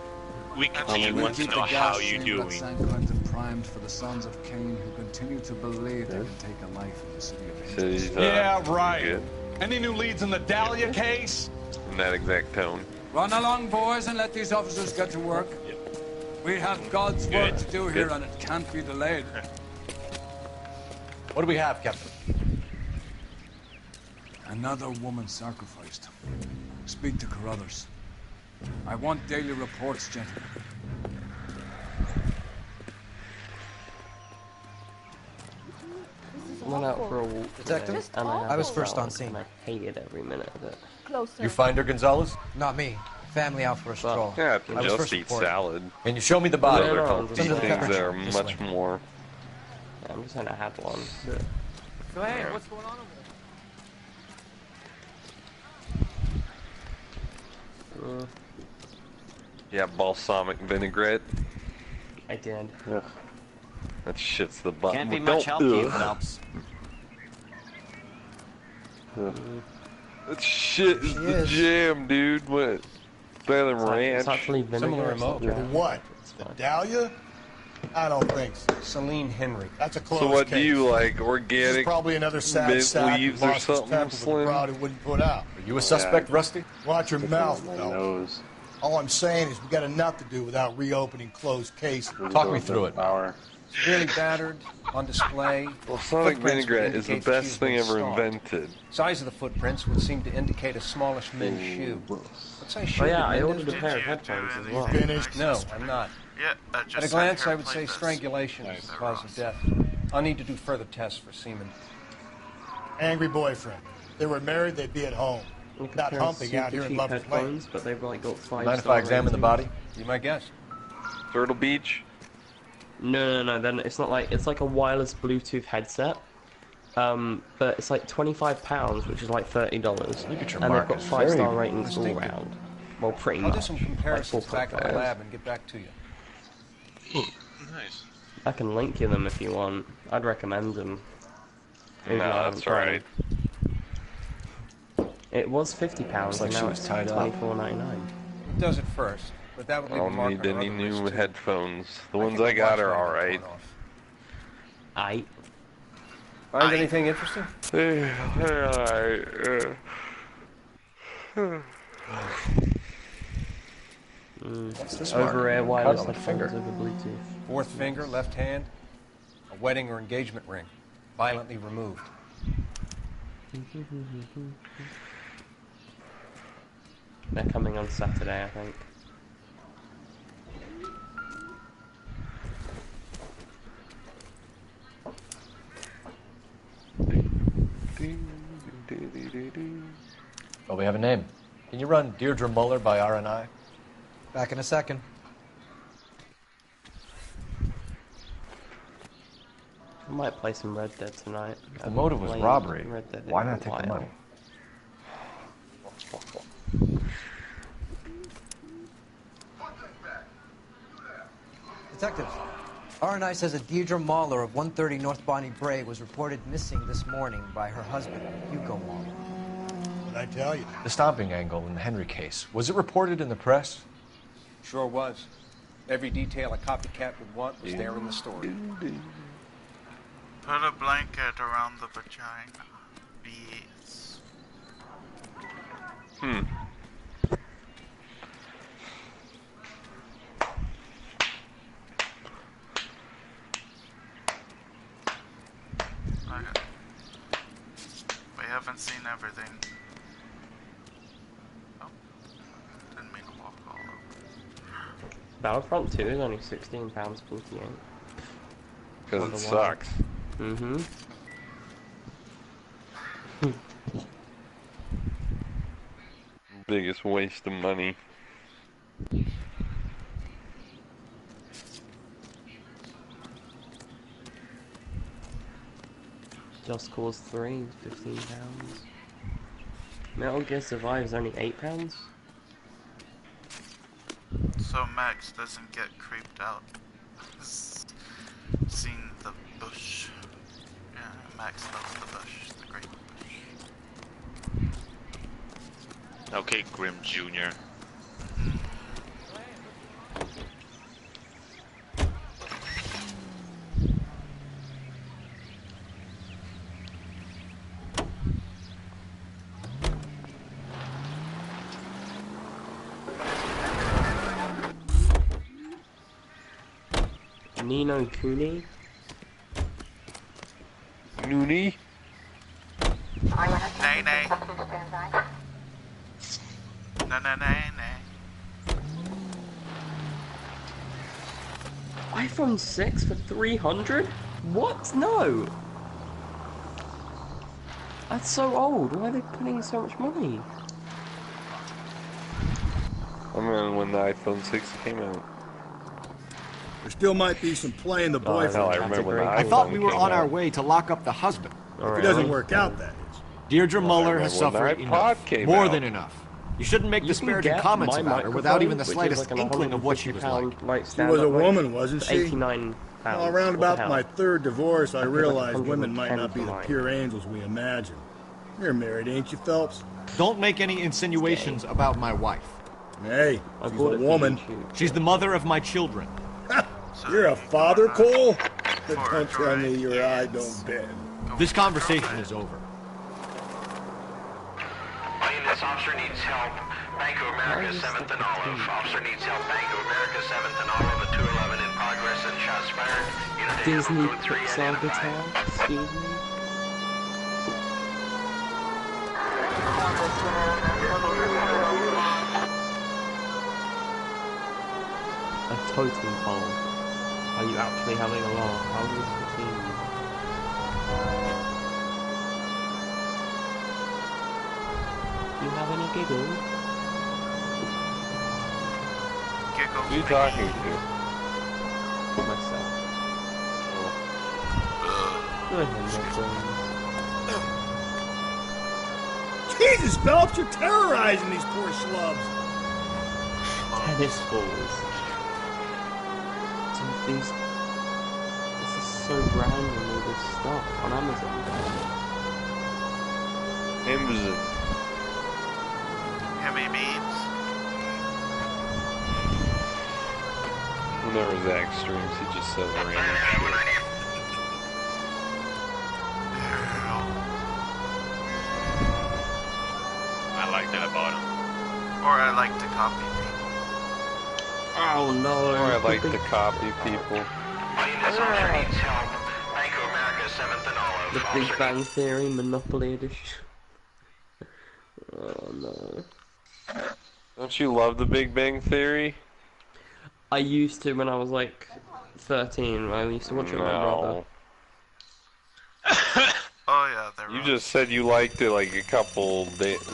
Speaker 3: We continue want to
Speaker 19: keep
Speaker 3: know
Speaker 19: the
Speaker 3: how
Speaker 19: gas
Speaker 3: you
Speaker 19: chamber at
Speaker 3: doing.
Speaker 19: San Quentin primed for the sons of Cain who continue to believe they can take a life in the city of angels.
Speaker 22: Yeah, right.
Speaker 2: Good.
Speaker 22: Any new leads in the Dahlia case?
Speaker 2: In that exact tone.
Speaker 19: Run along, boys, and let these officers get to work. We have God's work to do here, and it can't be delayed.
Speaker 10: What do we have, Captain?
Speaker 19: Another woman sacrificed. Speak to Carruthers. I want daily reports, gentlemen.
Speaker 21: I went out for a walk
Speaker 15: Detective?
Speaker 21: today, and
Speaker 15: I was first on scene.
Speaker 21: and I hated every minute of it.
Speaker 10: You find her, Gonzalez?
Speaker 15: Not me. Family out for a stroll.
Speaker 2: Yeah,
Speaker 15: I was
Speaker 2: just
Speaker 15: first
Speaker 2: eat
Speaker 15: reported.
Speaker 2: salad.
Speaker 10: Can you show me the body?
Speaker 21: No,
Speaker 2: Other healthy
Speaker 21: just
Speaker 2: things that are
Speaker 15: This
Speaker 2: much
Speaker 15: way.
Speaker 2: more.
Speaker 21: Yeah, I'm just saying I had one. But
Speaker 15: Go ahead, what's going on over there?
Speaker 2: Yeah, balsamic vinaigrette.
Speaker 21: I did.
Speaker 2: Ugh. That shit's the butt.
Speaker 10: Can't be
Speaker 2: Well,
Speaker 10: much help to you, Phelps.
Speaker 2: That shit is
Speaker 23: She
Speaker 2: the
Speaker 23: is.
Speaker 2: jam, dude. What? Better than ranch.
Speaker 21: It's actually vinegar.
Speaker 12: Similar
Speaker 21: it's not
Speaker 12: remote.
Speaker 21: jam.
Speaker 6: What? The Dahlia? I don't think so.
Speaker 12: Celine Henry.
Speaker 6: That's a closed
Speaker 2: So what
Speaker 6: case.
Speaker 2: do you like?
Speaker 6: This is
Speaker 2: Organic
Speaker 6: probably another sad
Speaker 2: mint
Speaker 6: sack
Speaker 2: leaves
Speaker 6: who
Speaker 2: or
Speaker 6: lost his
Speaker 2: something,
Speaker 6: temper with a
Speaker 2: Slim?
Speaker 6: crowd who wouldn't put out.
Speaker 10: Are you a suspect, Rusty?
Speaker 6: Watch your mouth,
Speaker 2: My
Speaker 6: though.
Speaker 2: nose.
Speaker 6: All I'm saying is we got enough to do without reopening closed cases.
Speaker 10: Talk me through it.
Speaker 12: Severely battered, on display.
Speaker 2: Balsamic
Speaker 12: Footprints would
Speaker 2: vinaigrette is the
Speaker 12: indicate that
Speaker 2: best
Speaker 12: she's
Speaker 2: thing
Speaker 12: been
Speaker 2: ever
Speaker 12: stalked.
Speaker 2: invented.
Speaker 12: Size of the footprints would seem to indicate a smallish men's shoe. What size shoe
Speaker 21: Oh yeah,
Speaker 12: did
Speaker 21: I
Speaker 12: Mendez
Speaker 21: ordered a
Speaker 12: wear?
Speaker 21: pair of headphones as well.
Speaker 6: Finished?
Speaker 12: No, I'm not.
Speaker 1: Yeah, just
Speaker 12: At a
Speaker 1: sat
Speaker 12: glance,
Speaker 1: here
Speaker 12: I
Speaker 1: and
Speaker 12: would say
Speaker 1: played this.
Speaker 12: strangulation is the cause of death. I'll need to do further tests for semen.
Speaker 6: Angry boyfriend. If they were married, they'd be at home.
Speaker 21: You can
Speaker 6: Not
Speaker 21: pair
Speaker 6: humping
Speaker 21: super
Speaker 6: out here in
Speaker 21: cheap
Speaker 6: Lover's Lane.
Speaker 21: headphones, but they've like got 5
Speaker 10: Mind if I examine the body?
Speaker 12: Be my guest.
Speaker 2: Turtle Beach?
Speaker 21: No. Then it's not like it's like a wireless Bluetooth headset. But it's like £25, which is like $30.
Speaker 10: Look at your
Speaker 21: and
Speaker 10: mark,
Speaker 21: they've got
Speaker 10: it's
Speaker 21: 5-star
Speaker 10: very
Speaker 21: ratings all
Speaker 12: distinctive.
Speaker 21: around. Well, pretty
Speaker 12: I'll
Speaker 21: much.
Speaker 12: do some comparisons
Speaker 21: like
Speaker 12: back at the
Speaker 21: 4.5.
Speaker 12: lab and get back to you.
Speaker 3: Nice.
Speaker 21: I can link you them if you want. I'd recommend them. Even though I
Speaker 2: No,
Speaker 21: haven't
Speaker 2: that's
Speaker 21: tried
Speaker 2: alright.
Speaker 21: them. It was £50,
Speaker 10: like
Speaker 21: and
Speaker 10: she
Speaker 21: now
Speaker 10: was
Speaker 21: it's
Speaker 10: tied up.
Speaker 21: $24.99.
Speaker 12: It does at first, but that would
Speaker 2: I
Speaker 12: leave a
Speaker 2: don't
Speaker 12: mark
Speaker 2: need
Speaker 12: on her
Speaker 2: any
Speaker 12: other
Speaker 2: new
Speaker 12: wrist, too.
Speaker 2: headphones. The
Speaker 12: I
Speaker 2: ones
Speaker 12: think
Speaker 2: I
Speaker 12: the
Speaker 2: got
Speaker 12: watch
Speaker 2: are
Speaker 12: might get
Speaker 2: alright.
Speaker 12: torn off.
Speaker 21: I
Speaker 12: Find anything interesting? What's this mark?
Speaker 21: Over-air
Speaker 10: Cut
Speaker 21: wireless
Speaker 10: on the
Speaker 21: headphones
Speaker 10: finger.
Speaker 21: over Bluetooth.
Speaker 12: Fourth finger, left hand. A wedding or engagement ring. Violently removed.
Speaker 21: They're coming on Saturday, I think.
Speaker 10: Oh, we have a name. Can you run Deirdre Muller by RNI?
Speaker 15: Back in a second.
Speaker 21: I might play some Red Dead tonight.
Speaker 10: If the motive was robbery, why not take the money?
Speaker 15: Detectives, RNI says a Deirdre Mahler of 130 North Bonnie Bray was reported missing this morning by her husband, Hugo Mahler.
Speaker 6: What'd I tell you?
Speaker 10: The stomping angle in the Henry case. Was it reported in the press?
Speaker 12: Sure was. Every detail a copycat would want was there in the story.
Speaker 1: Put a blanket around the vagina. Bees. Okay. We haven't seen everything. Oh. Didn't mean to walk all over.
Speaker 21: Battlefront 2 is only £16.48.
Speaker 2: Because it sucks.
Speaker 21: Mm-hmm.
Speaker 2: Biggest waste of money.
Speaker 21: Just Cause 3, £15. Metal Gear Survive is only £8.
Speaker 1: So Max doesn't get creeped out. Seen the bush. Yeah, Max loves the bush. The great bush.
Speaker 3: Okay, Grim Jr.
Speaker 21: Nino Cooney?
Speaker 2: Noonie?
Speaker 1: Nay, nay. No, no, nay, nay.
Speaker 21: iPhone 6 for 300? What? No. That's so old. Why are they putting so much money?
Speaker 2: I remember when the iPhone 6 came out.
Speaker 6: There still might be some play in the boyfriend.
Speaker 2: I remember when the iPhone
Speaker 10: I thought we were
Speaker 2: came
Speaker 10: on our
Speaker 2: out.
Speaker 10: way to lock up the husband.
Speaker 6: If it doesn't work out, that is.
Speaker 10: Deirdre Muller has
Speaker 2: when the
Speaker 10: suffered
Speaker 2: iPod
Speaker 10: enough.
Speaker 2: came
Speaker 10: More
Speaker 2: out.
Speaker 10: than enough. You shouldn't make
Speaker 21: You can
Speaker 10: disparaging
Speaker 21: get
Speaker 10: comments
Speaker 21: my
Speaker 10: about her without even the
Speaker 21: microphone, which is
Speaker 10: slightest
Speaker 21: like an
Speaker 10: inkling of what she was like.
Speaker 21: £150, like,
Speaker 6: She was a
Speaker 21: stand-up mic,
Speaker 6: woman, wasn't
Speaker 21: for
Speaker 6: she?
Speaker 21: £89.
Speaker 6: Well, around about
Speaker 21: What the
Speaker 6: my
Speaker 21: hell?
Speaker 6: third divorce, I realized women might not be the
Speaker 21: $110
Speaker 6: pure angels we imagine. You're married, ain't you, Phelps?
Speaker 10: Don't make any insinuations about my wife.
Speaker 6: Hey, she's a woman.
Speaker 10: She's the mother of my children.
Speaker 6: You're a father, Cole? Don't tell me your eye don't bend.
Speaker 10: This conversation is over.
Speaker 4: This officer needs help. Bank of America, 7th and Olive. Officer needs help. Bank of America, 7th and Olive. A 211 in progress and shots fired. Unit
Speaker 21: Disney
Speaker 4: code 3
Speaker 21: Pixar
Speaker 4: identified.
Speaker 21: guitar? Excuse me? A totem pole. Are you actually having a laugh? How is this between you? You having a giggle?
Speaker 2: Who are you talking to?
Speaker 21: Myself. Go ahead, my friends.
Speaker 6: Jesus, Phelps, you're terrorizing these poor schlubs.
Speaker 21: Tennis balls. Dude, this is so random, all this stuff on Amazon.
Speaker 2: Amazon.
Speaker 1: Yummy beans.
Speaker 2: Whenever Zach streams, he just says random shit.
Speaker 18: I like that about him.
Speaker 1: Or I like to copy people.
Speaker 21: Oh no.
Speaker 2: Or I like to copy people.
Speaker 4: This officer needs help. Bank of America, 7th and Olive.
Speaker 21: The Big Bang Theory Monopoly Edition. Oh no.
Speaker 2: Don't you love the Big Bang Theory?
Speaker 21: I used to when I was like 13. I used to watch it with my brother.
Speaker 1: Oh yeah, they're
Speaker 2: You just said you liked it like a couple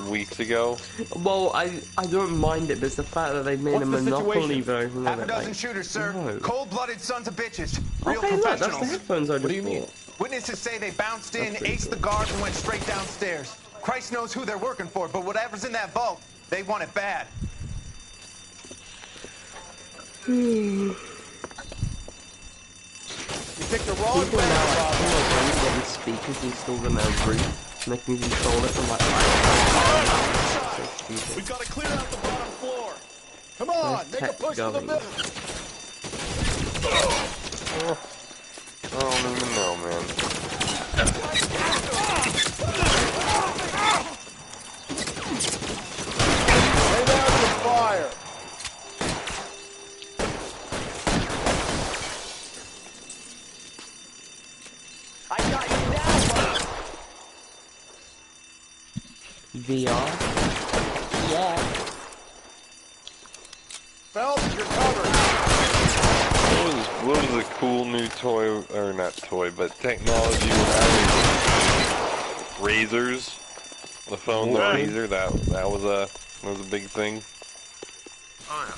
Speaker 2: weeks ago.
Speaker 21: Well, I don't mind it, but it's the fact that they've made a Monopoly version
Speaker 12: Half
Speaker 21: of
Speaker 12: a
Speaker 21: it.
Speaker 12: dozen
Speaker 21: Like,
Speaker 12: shooters, sir.
Speaker 21: no.
Speaker 12: Cold-blooded sons of bitches. Real
Speaker 21: Okay, look, that's the
Speaker 12: professionals.
Speaker 21: headphones I just bought.
Speaker 12: Witnesses say they bounced in,
Speaker 21: That's pretty
Speaker 12: aced the guards, and went straight downstairs. Christ knows who they're working for, but whatever's in that vault, they want it bad.
Speaker 21: People
Speaker 12: You picked the wrong
Speaker 21: now like getting speakers installed in their roof, and they can control it from like.
Speaker 6: We gotta clear out the bottom floor. Come on, make a push for the middle.
Speaker 2: I don't even know, man.
Speaker 6: Lay down some fire.
Speaker 12: I got you now,
Speaker 21: VR. Yeah.
Speaker 6: Phelps, you're covered.
Speaker 2: What was a cool new toy, or not toy, but technology we're having? Razors. The phone, the Razor, that was a big thing.
Speaker 1: Oh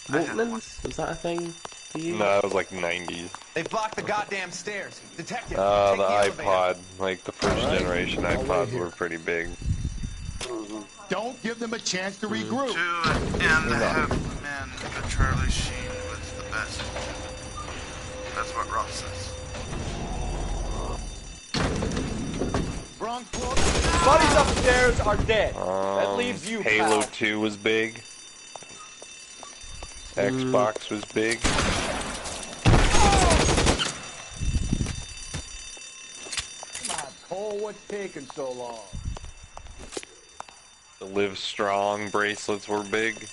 Speaker 21: Walkmans? Was that a thing for you?
Speaker 2: No, it was like 90s.
Speaker 12: They blocked the goddamn stairs. Detective,
Speaker 2: The
Speaker 12: take the elevator.
Speaker 2: iPod, like the first generation iPods were pretty big.
Speaker 6: Don't give them a chance to regroup.
Speaker 1: 2.5 men, but Charlie Sheen was the best. That's what Ross says.
Speaker 7: Buddies upstairs are dead. That leaves you,
Speaker 2: Halo
Speaker 7: pal.
Speaker 2: 2 was big. Xbox was big.
Speaker 7: Come on, Cole, what's taking so long?
Speaker 2: The Live Strong bracelets were big.
Speaker 7: As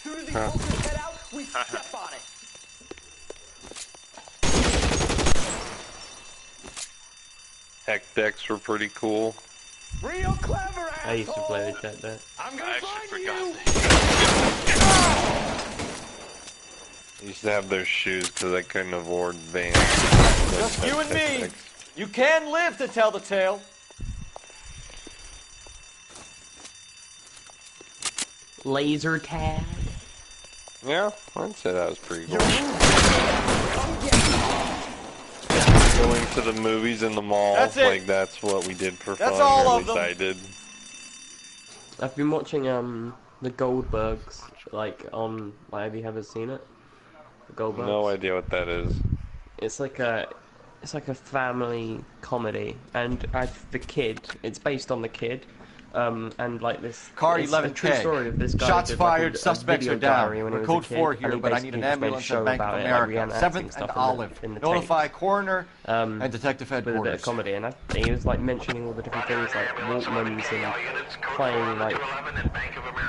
Speaker 7: soon as he pulls his head out, we step on it.
Speaker 2: Tech decks were pretty cool.
Speaker 16: Real clever,
Speaker 21: I used to play with that there.
Speaker 16: I'm gonna find you.
Speaker 2: I used to have their shoes because I couldn't afford Vans.
Speaker 10: Just you and me. You can live to tell the tale.
Speaker 21: Laser tag.
Speaker 2: Yeah, I'd say that was pretty cool. Going to the movies in the mall, like that's what we did for fun, or at least I did.
Speaker 21: I've been watching the Goldbergs, like on. Have you ever seen it? The Goldbergs.
Speaker 2: No idea what that is.
Speaker 21: It's like a family comedy, and the kid. It's based on the kid. And like this
Speaker 10: Car
Speaker 21: it's
Speaker 10: 11K.
Speaker 21: A true story of this guy
Speaker 10: Shots
Speaker 21: did,
Speaker 10: fired,
Speaker 21: like,
Speaker 10: suspects
Speaker 21: video
Speaker 10: are down.
Speaker 21: diary when he
Speaker 10: We're
Speaker 21: was
Speaker 10: code
Speaker 21: a kid,
Speaker 10: 4 here,
Speaker 21: and he
Speaker 10: but I need
Speaker 21: basically
Speaker 10: an
Speaker 21: just made a
Speaker 10: ambulance
Speaker 21: show
Speaker 10: at Bank
Speaker 21: about
Speaker 10: of
Speaker 21: it, like,
Speaker 10: America.
Speaker 21: reenacting
Speaker 10: 7th
Speaker 21: stuff
Speaker 10: and Olive.
Speaker 21: in the
Speaker 10: Notify
Speaker 21: tapes.
Speaker 10: coroner and detective
Speaker 21: With a bit
Speaker 10: headquarters.
Speaker 21: of comedy, and he was like mentioning all the different things like Walkmans and playing like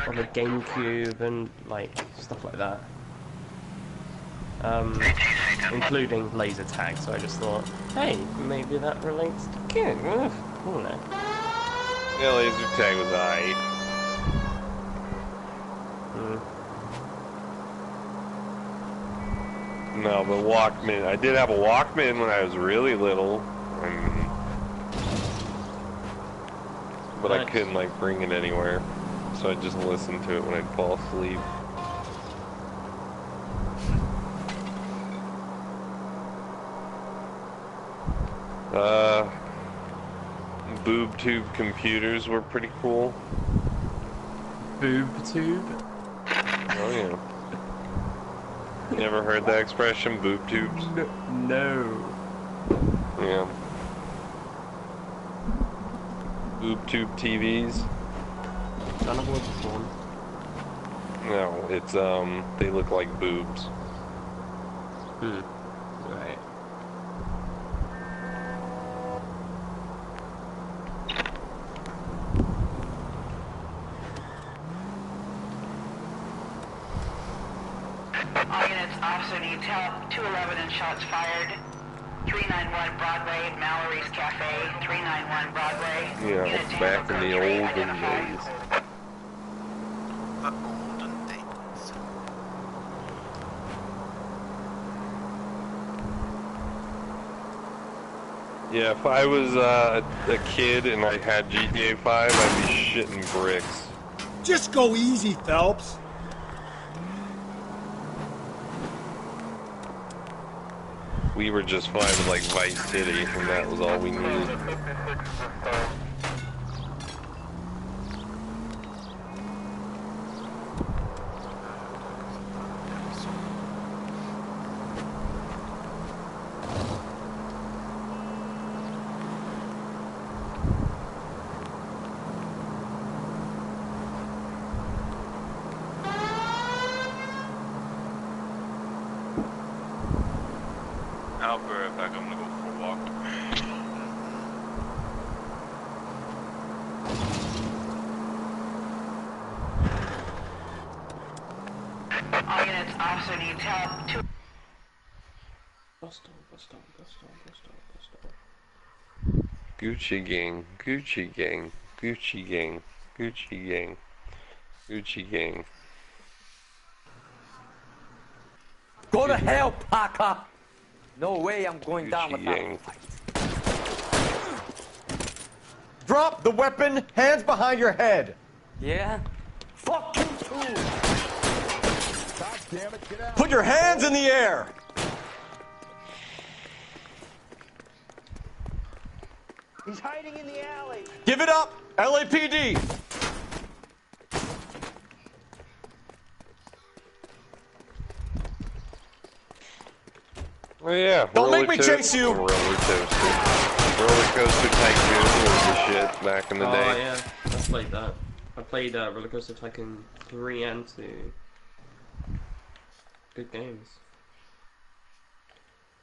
Speaker 21: on the GameCube and like stuff like that. Including laser tag, so I just thought, hey, maybe that relates to kid. Cool, no?
Speaker 2: Yeah, laser tag was aight. No, but Walkman, I did have a Walkman when I was really little, but I couldn't like bring it anywhere, so I just listened to it when I'd fall asleep. Boob tube computers were pretty cool.
Speaker 21: Boob tube?
Speaker 2: Oh yeah. Never heard that expression, boob tubes?
Speaker 21: No.
Speaker 2: Yeah. Boob tube TVs?
Speaker 21: None of this one.
Speaker 2: No, it's they look like boobs.
Speaker 21: Right.
Speaker 14: All units, officer detail, 211 and shots fired. 391 Broadway, Mallory's Cafe, 391 Broadway.
Speaker 2: Yeah, it's back in the olden days.
Speaker 1: The olden days.
Speaker 2: Yeah, if I was a kid and I had GTA 5, I'd be shitting bricks.
Speaker 6: Just go easy, Phelps.
Speaker 2: We were just fine with like Vice City, and that was all we needed.
Speaker 18: I'll be right back. I'm gonna go for a walk.
Speaker 14: All units, officer detail, 2.
Speaker 2: Gucci gang, Gucci gang, Gucci gang, Gucci gang, Gucci gang.
Speaker 5: Go to hell, Parker! No way I'm going down without a fight.
Speaker 10: Drop the weapon, hands behind your head.
Speaker 5: Yeah? Fuck you too!
Speaker 6: God damn it, get out.
Speaker 10: Put your hands in the air.
Speaker 5: He's hiding in the alley.
Speaker 10: Give it up, LAPD.
Speaker 2: Oh yeah,
Speaker 10: Don't make me chase you.
Speaker 2: Roller Coaster Tycoon was the shit back in the day.
Speaker 21: Oh yeah, I played that. I played Roller Coaster Tycoon 3 and 2. Good games.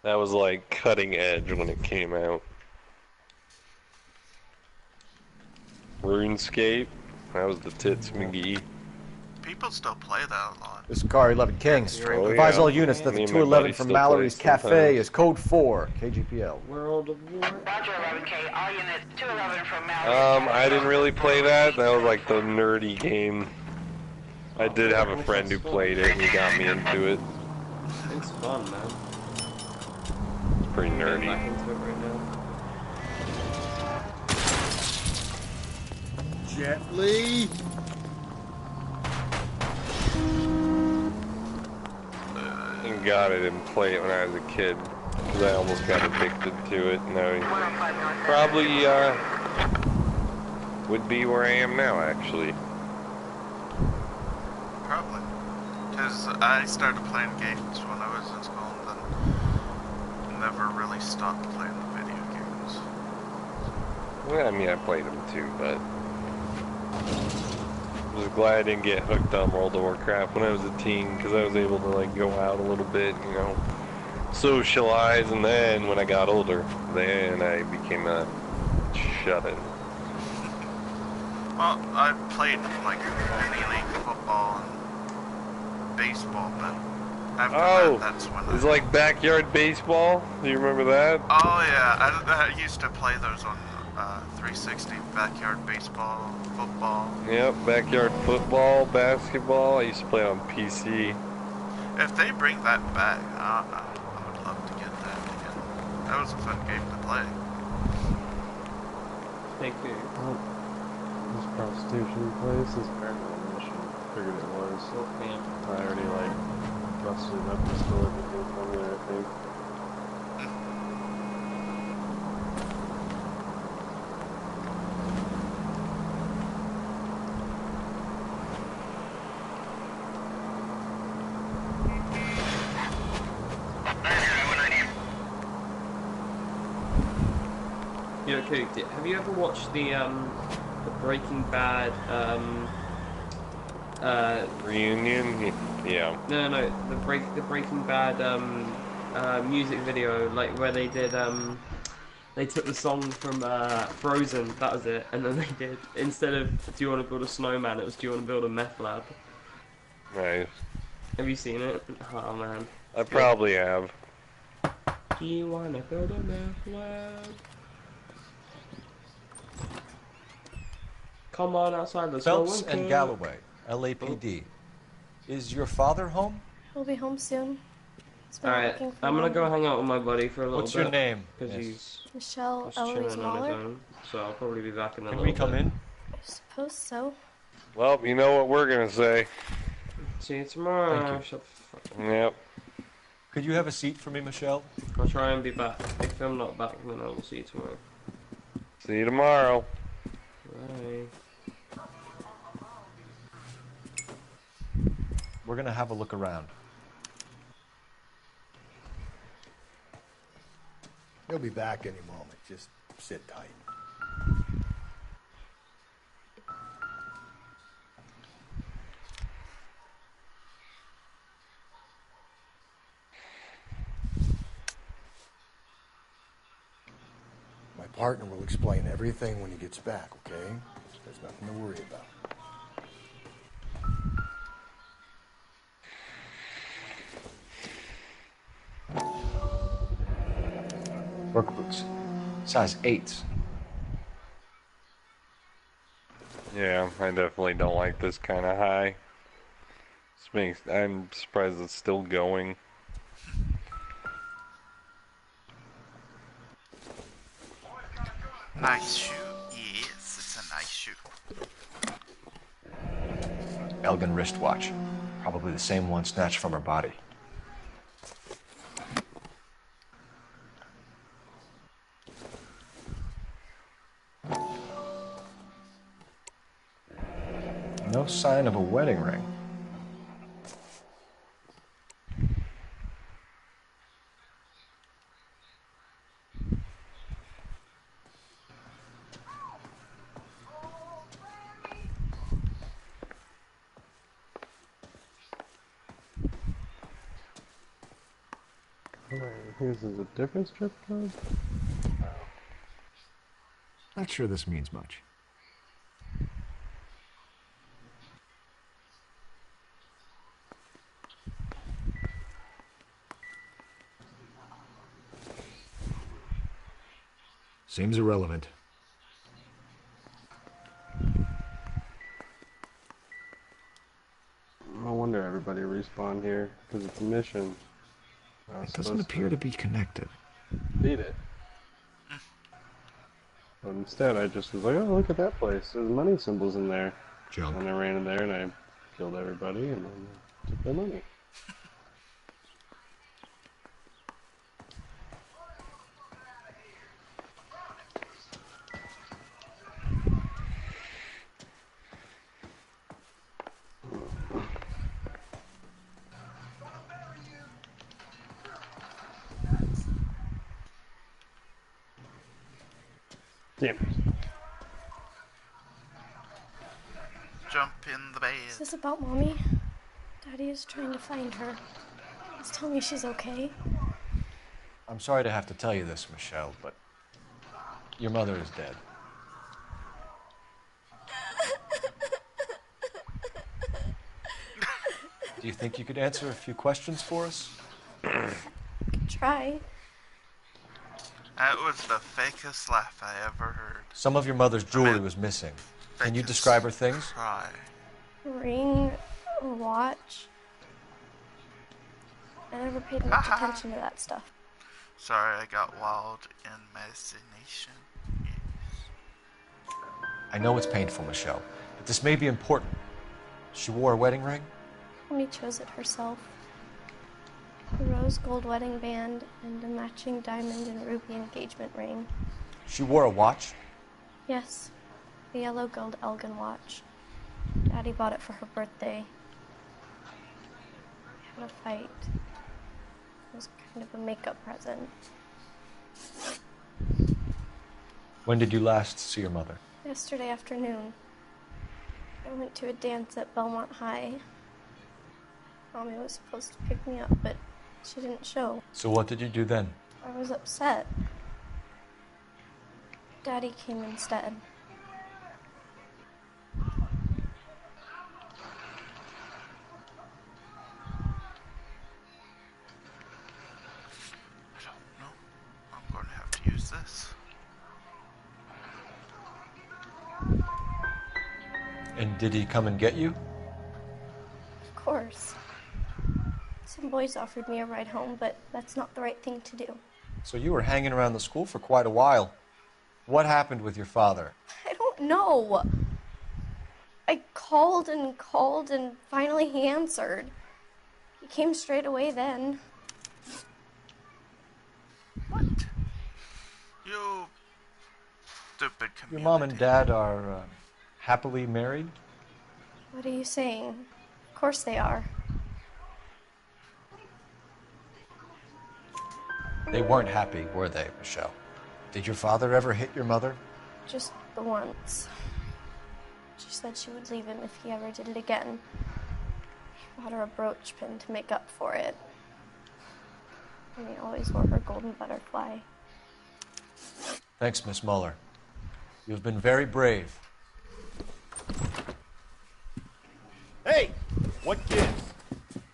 Speaker 2: That was like cutting edge when it came out. RuneScape, that was the tits McGee.
Speaker 1: People still play that a lot.
Speaker 10: This is Car 11 Kings.
Speaker 1: Oh,
Speaker 10: Advise
Speaker 1: yeah.
Speaker 10: all units that
Speaker 1: Me
Speaker 10: the
Speaker 1: and my
Speaker 10: 211
Speaker 1: buddy
Speaker 10: from
Speaker 1: still
Speaker 10: Mallory's
Speaker 1: play
Speaker 10: Cafe
Speaker 1: sometimes.
Speaker 10: is code 4, KGPL.
Speaker 21: World of War.
Speaker 14: Roger, 11K. All units 211 from Mallory.
Speaker 2: I didn't really play that. That was like the nerdy game. I did have a friend who played it and he got me into it.
Speaker 21: It's fun, man.
Speaker 2: It's pretty nerdy.
Speaker 21: Back into it right now.
Speaker 6: Gently.
Speaker 2: And got it and played it when I was a kid. Because I almost got addicted to it. And I probably would be where I am now, actually.
Speaker 1: Probably. Because I started playing games when I was in school and then never really stopped playing video games.
Speaker 2: Well, I mean, I played them too, but I was glad I didn't get hooked on World of Warcraft when I was a teen, because I was able to like go out a little bit, you know, socialize, and then when I got older, then I became a shut-in.
Speaker 1: Well, I played like mini league football and baseball, but after that, that's when
Speaker 2: it's like backyard baseball. Do you remember that?
Speaker 1: Oh yeah, I used to play those on 360, backyard baseball, football.
Speaker 2: Yep, backyard football, basketball. I used to play on PC.
Speaker 1: If they bring that back, I would love to get that again. That was a fun game to play.
Speaker 21: Thank you.
Speaker 2: This prostitution place is apparently a mission. Figured it was. So, yeah. I already like busted up and stole everything from there, I think.
Speaker 21: Yeah, okay. Have you ever watched the Breaking Bad
Speaker 2: reunion? Yeah.
Speaker 21: No, the Breaking Bad music video, like where they did they took the song from Frozen, that was it, and then they did, instead of Do You Want to Build a Snowman, it was Do You Want to Build a Meth Lab.
Speaker 2: Nice.
Speaker 21: Have you seen it? Oh man.
Speaker 2: I probably have.
Speaker 21: Do you want to build a meth lab? Come on outside, let's go.
Speaker 10: Phelps and Galloway, LAPD. Is your father home?
Speaker 9: He'll be home soon. He's been
Speaker 21: Alright,
Speaker 9: working for
Speaker 21: I'm gonna
Speaker 9: long.
Speaker 21: go hang out with my buddy for a little
Speaker 10: What's
Speaker 21: bit.
Speaker 10: your name?
Speaker 21: Because
Speaker 10: Yes.
Speaker 21: he's
Speaker 9: Michelle
Speaker 21: just
Speaker 9: Eloise
Speaker 21: chilling on his
Speaker 9: Mahler.
Speaker 21: own. So I'll probably be back in a
Speaker 10: Can
Speaker 21: little
Speaker 10: we come
Speaker 21: bit.
Speaker 10: in?
Speaker 9: I suppose so.
Speaker 2: Well, you know what we're gonna say.
Speaker 21: See you tomorrow.
Speaker 10: Thank you.
Speaker 21: Shut the fuck up.
Speaker 2: Yep.
Speaker 10: Could you have a seat for me, Michelle?
Speaker 21: I'll try and be back. If I'm not back, then I will see you tomorrow.
Speaker 2: See you tomorrow.
Speaker 21: Bye.
Speaker 10: We're gonna have a look around.
Speaker 6: He'll be back any moment. Just sit tight. My partner will explain everything when he gets back, okay? There's nothing to worry about.
Speaker 10: Work boots. Size 8s.
Speaker 2: Yeah, I definitely don't like this kind of high. I'm surprised it's still going.
Speaker 1: Nice shoe. Yes, it's a nice shoe.
Speaker 10: Elgin wristwatch. Probably the same one snatched from her body. No sign of a wedding ring.
Speaker 2: Here's a different strip club?
Speaker 10: Not sure this means much.
Speaker 8: Seems irrelevant.
Speaker 2: No wonder everybody respawned here, because it's a mission.
Speaker 8: It doesn't appear to be connected.
Speaker 2: Beat it. But instead, I just was like, oh, look at that place. There's money symbols in there.
Speaker 8: Junk.
Speaker 2: And I ran in there and I killed everybody and then took their money. Damn it.
Speaker 1: Jump in the bed.
Speaker 9: Is this about Mommy? Daddy is trying to find her. Please tell me she's okay.
Speaker 10: I'm sorry to have to tell you this, Michelle, but your mother is dead. Do you think you could answer a few questions for us?
Speaker 9: Try.
Speaker 1: That was the fakest laugh I ever heard.
Speaker 10: Some of your mother's jewelry was missing. Can you describe her things?
Speaker 1: Try.
Speaker 9: Ring, a watch. I never paid much attention to that stuff.
Speaker 1: Sorry, I got wild imagination.
Speaker 10: I know it's painful, Michelle, but this may be important. She wore a wedding ring?
Speaker 9: Mommy chose it herself. A rose gold wedding band and a matching diamond and ruby engagement ring.
Speaker 10: She wore a watch?
Speaker 9: Yes, the yellow gold Elgin watch. Daddy bought it for her birthday. We had a fight. It was kind of a makeup present.
Speaker 10: When did you last see your mother?
Speaker 9: Yesterday afternoon. I went to a dance at Belmont High. Mommy was supposed to pick me up, but she didn't show.
Speaker 10: So what did you do then?
Speaker 9: I was upset. Daddy came instead.
Speaker 1: I'm going to have to use this.
Speaker 10: And did he come and get you?
Speaker 9: Of course. Some boys offered me a ride home, but that's not the right thing to do.
Speaker 10: So you were hanging around the school for quite a while. What happened with your father?
Speaker 9: I don't know. I called and finally he answered. He came straight away then.
Speaker 1: You stupid community.
Speaker 10: Your mom and dad are happily married?
Speaker 9: What are you saying? Of course they are.
Speaker 10: They weren't happy, were they, Michelle? Did your father ever hit your mother?
Speaker 9: Just the once. She said she would leave him if he ever did it again. He bought her a brooch pin to make up for it. And he always wore her golden butterfly.
Speaker 10: Thanks, Miss Muller. You've been very brave.
Speaker 11: Hey! What gives?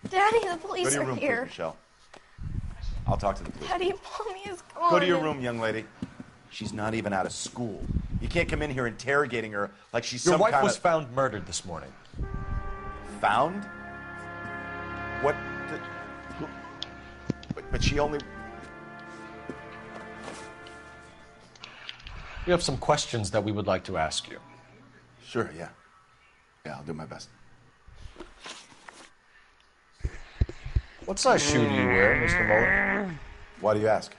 Speaker 9: Daddy, the police
Speaker 11: Go to your
Speaker 9: are
Speaker 11: room,
Speaker 9: here.
Speaker 11: please, Michelle. I'll talk to the police.
Speaker 9: Daddy, Mommy is gone.
Speaker 11: Go to your room, young lady. She's not even out of school. You can't come in here interrogating her like she's
Speaker 10: Your
Speaker 11: some
Speaker 10: wife
Speaker 11: kind
Speaker 10: was
Speaker 11: of...
Speaker 10: found murdered this morning.
Speaker 11: Found? What? But she only...
Speaker 10: We have some questions that we would like to ask you.
Speaker 11: Sure, yeah. Yeah, I'll do my best.
Speaker 10: What size shoe do you wear, Mr. Muller?
Speaker 11: Why do you ask?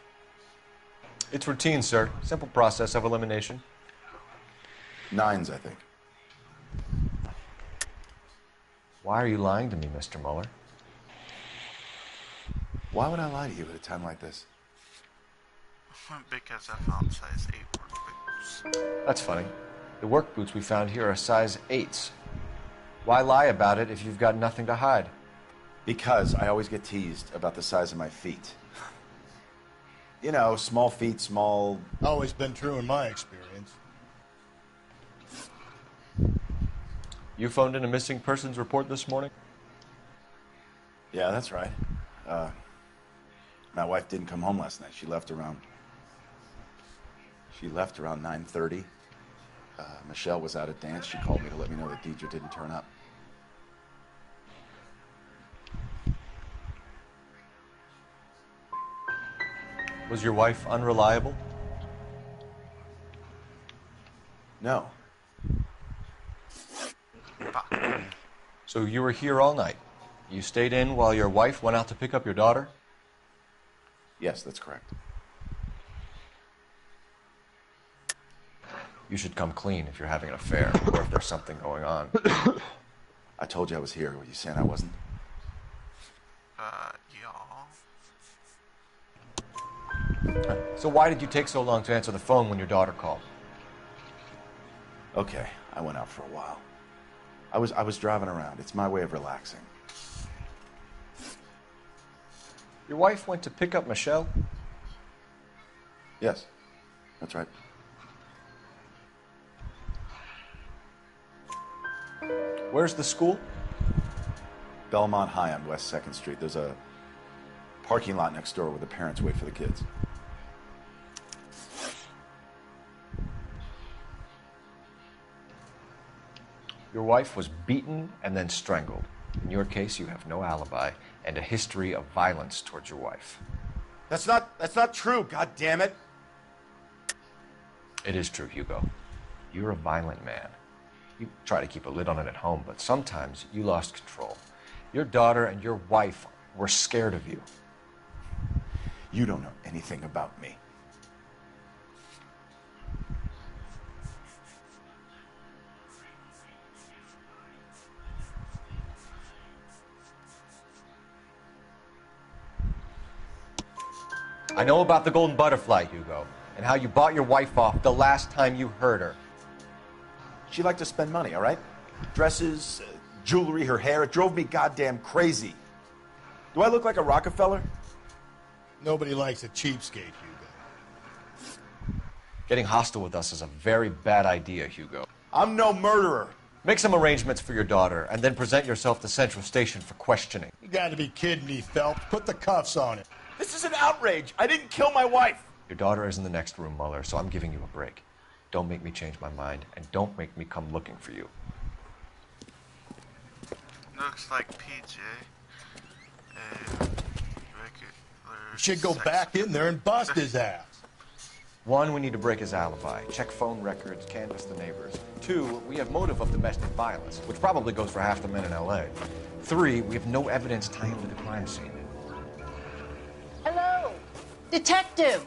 Speaker 10: It's routine, sir. Simple process of elimination.
Speaker 11: 9s, I think.
Speaker 10: Why are you lying to me, Mr. Muller?
Speaker 11: Why would I lie to you at a time like this?
Speaker 1: Because I found size 8 work boots.
Speaker 10: That's funny. The work boots we found here are size 8s. Why lie about it if you've got nothing to hide?
Speaker 11: Because I always get teased about the size of my feet. You know, small feet, small...
Speaker 6: Always been true in my experience.
Speaker 10: You phoned in a missing persons report this morning?
Speaker 11: Yeah, that's right. My wife didn't come home last night. She left around She left around 9:30. Michelle was out at dance. She called me to let me know that Deidre didn't turn up.
Speaker 10: Was your wife unreliable?
Speaker 11: No.
Speaker 10: So you were here all night. You stayed in while your wife went out to pick up your daughter?
Speaker 11: Yes, that's correct.
Speaker 10: You should come clean if you're having an affair or if there's something going on.
Speaker 11: I told you I was here. Were you saying I wasn't?
Speaker 1: Yeah.
Speaker 10: So why did you take so long to answer the phone when your daughter called?
Speaker 11: Okay, I went out for a while. I was driving around. It's my way of relaxing.
Speaker 10: Your wife went to pick up Michelle?
Speaker 11: Yes, that's right.
Speaker 10: Where's the school?
Speaker 11: Belmont High on West 2nd Street. There's a parking lot next door where the parents wait for the kids.
Speaker 10: Your wife was beaten and then strangled. In your case, you have no alibi and a history of violence towards your wife.
Speaker 11: That's not true, God damn it.
Speaker 10: It is true, Hugo. You're a violent man. You try to keep a lid on it at home, but sometimes you lost control. Your daughter and your wife were scared of you.
Speaker 11: You don't know anything about me.
Speaker 10: I know about the golden butterfly, Hugo, and how you bought your wife off the last time you heard her.
Speaker 11: She liked to spend money, all right? Dresses, jewelry, her hair. It drove me goddamn crazy. Do I look like a Rockefeller?
Speaker 6: Nobody likes a cheapskate, Hugo.
Speaker 10: Getting hostile with us is a very bad idea, Hugo.
Speaker 11: I'm no murderer.
Speaker 10: Make some arrangements for your daughter, and then present yourself to Central Station for questioning.
Speaker 6: You gotta be kidding me, Phelps. Put the cuffs on him.
Speaker 11: This is an outrage. I didn't kill my wife.
Speaker 10: Your daughter is in the next room, Muller, so I'm giving you a break. Don't make me change my mind, and don't make me come looking for you.
Speaker 1: Looks like PJ.
Speaker 6: You should go back in there and bust his ass.
Speaker 10: 1, we need to break his alibi. Check phone records, canvass the neighbors. 2, we have motive of domestic violence, which probably goes for half the men in L.A. 3, we have no evidence tying him to the crime scene.
Speaker 13: Hello, detective.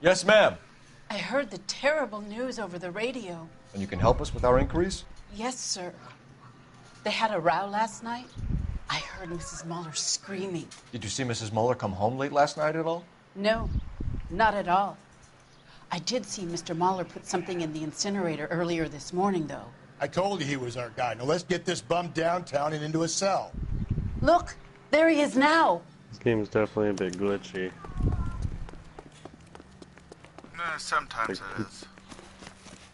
Speaker 10: Yes, ma'am.
Speaker 13: I heard the terrible news over the radio.
Speaker 10: And you can help us with our inquiries?
Speaker 13: Yes, sir. They had a row last night. I heard Mrs. Muller screaming.
Speaker 10: Did you see Mrs. Muller come home late last night at all?
Speaker 13: No, not at all. I did see Mr. Muller put something in the incinerator earlier this morning, though.
Speaker 6: I told you he was our guy. Now let's get this bum downtown and into a cell.
Speaker 13: Look, there he is now.
Speaker 2: This game's definitely a bit glitchy.
Speaker 1: Sometimes it is.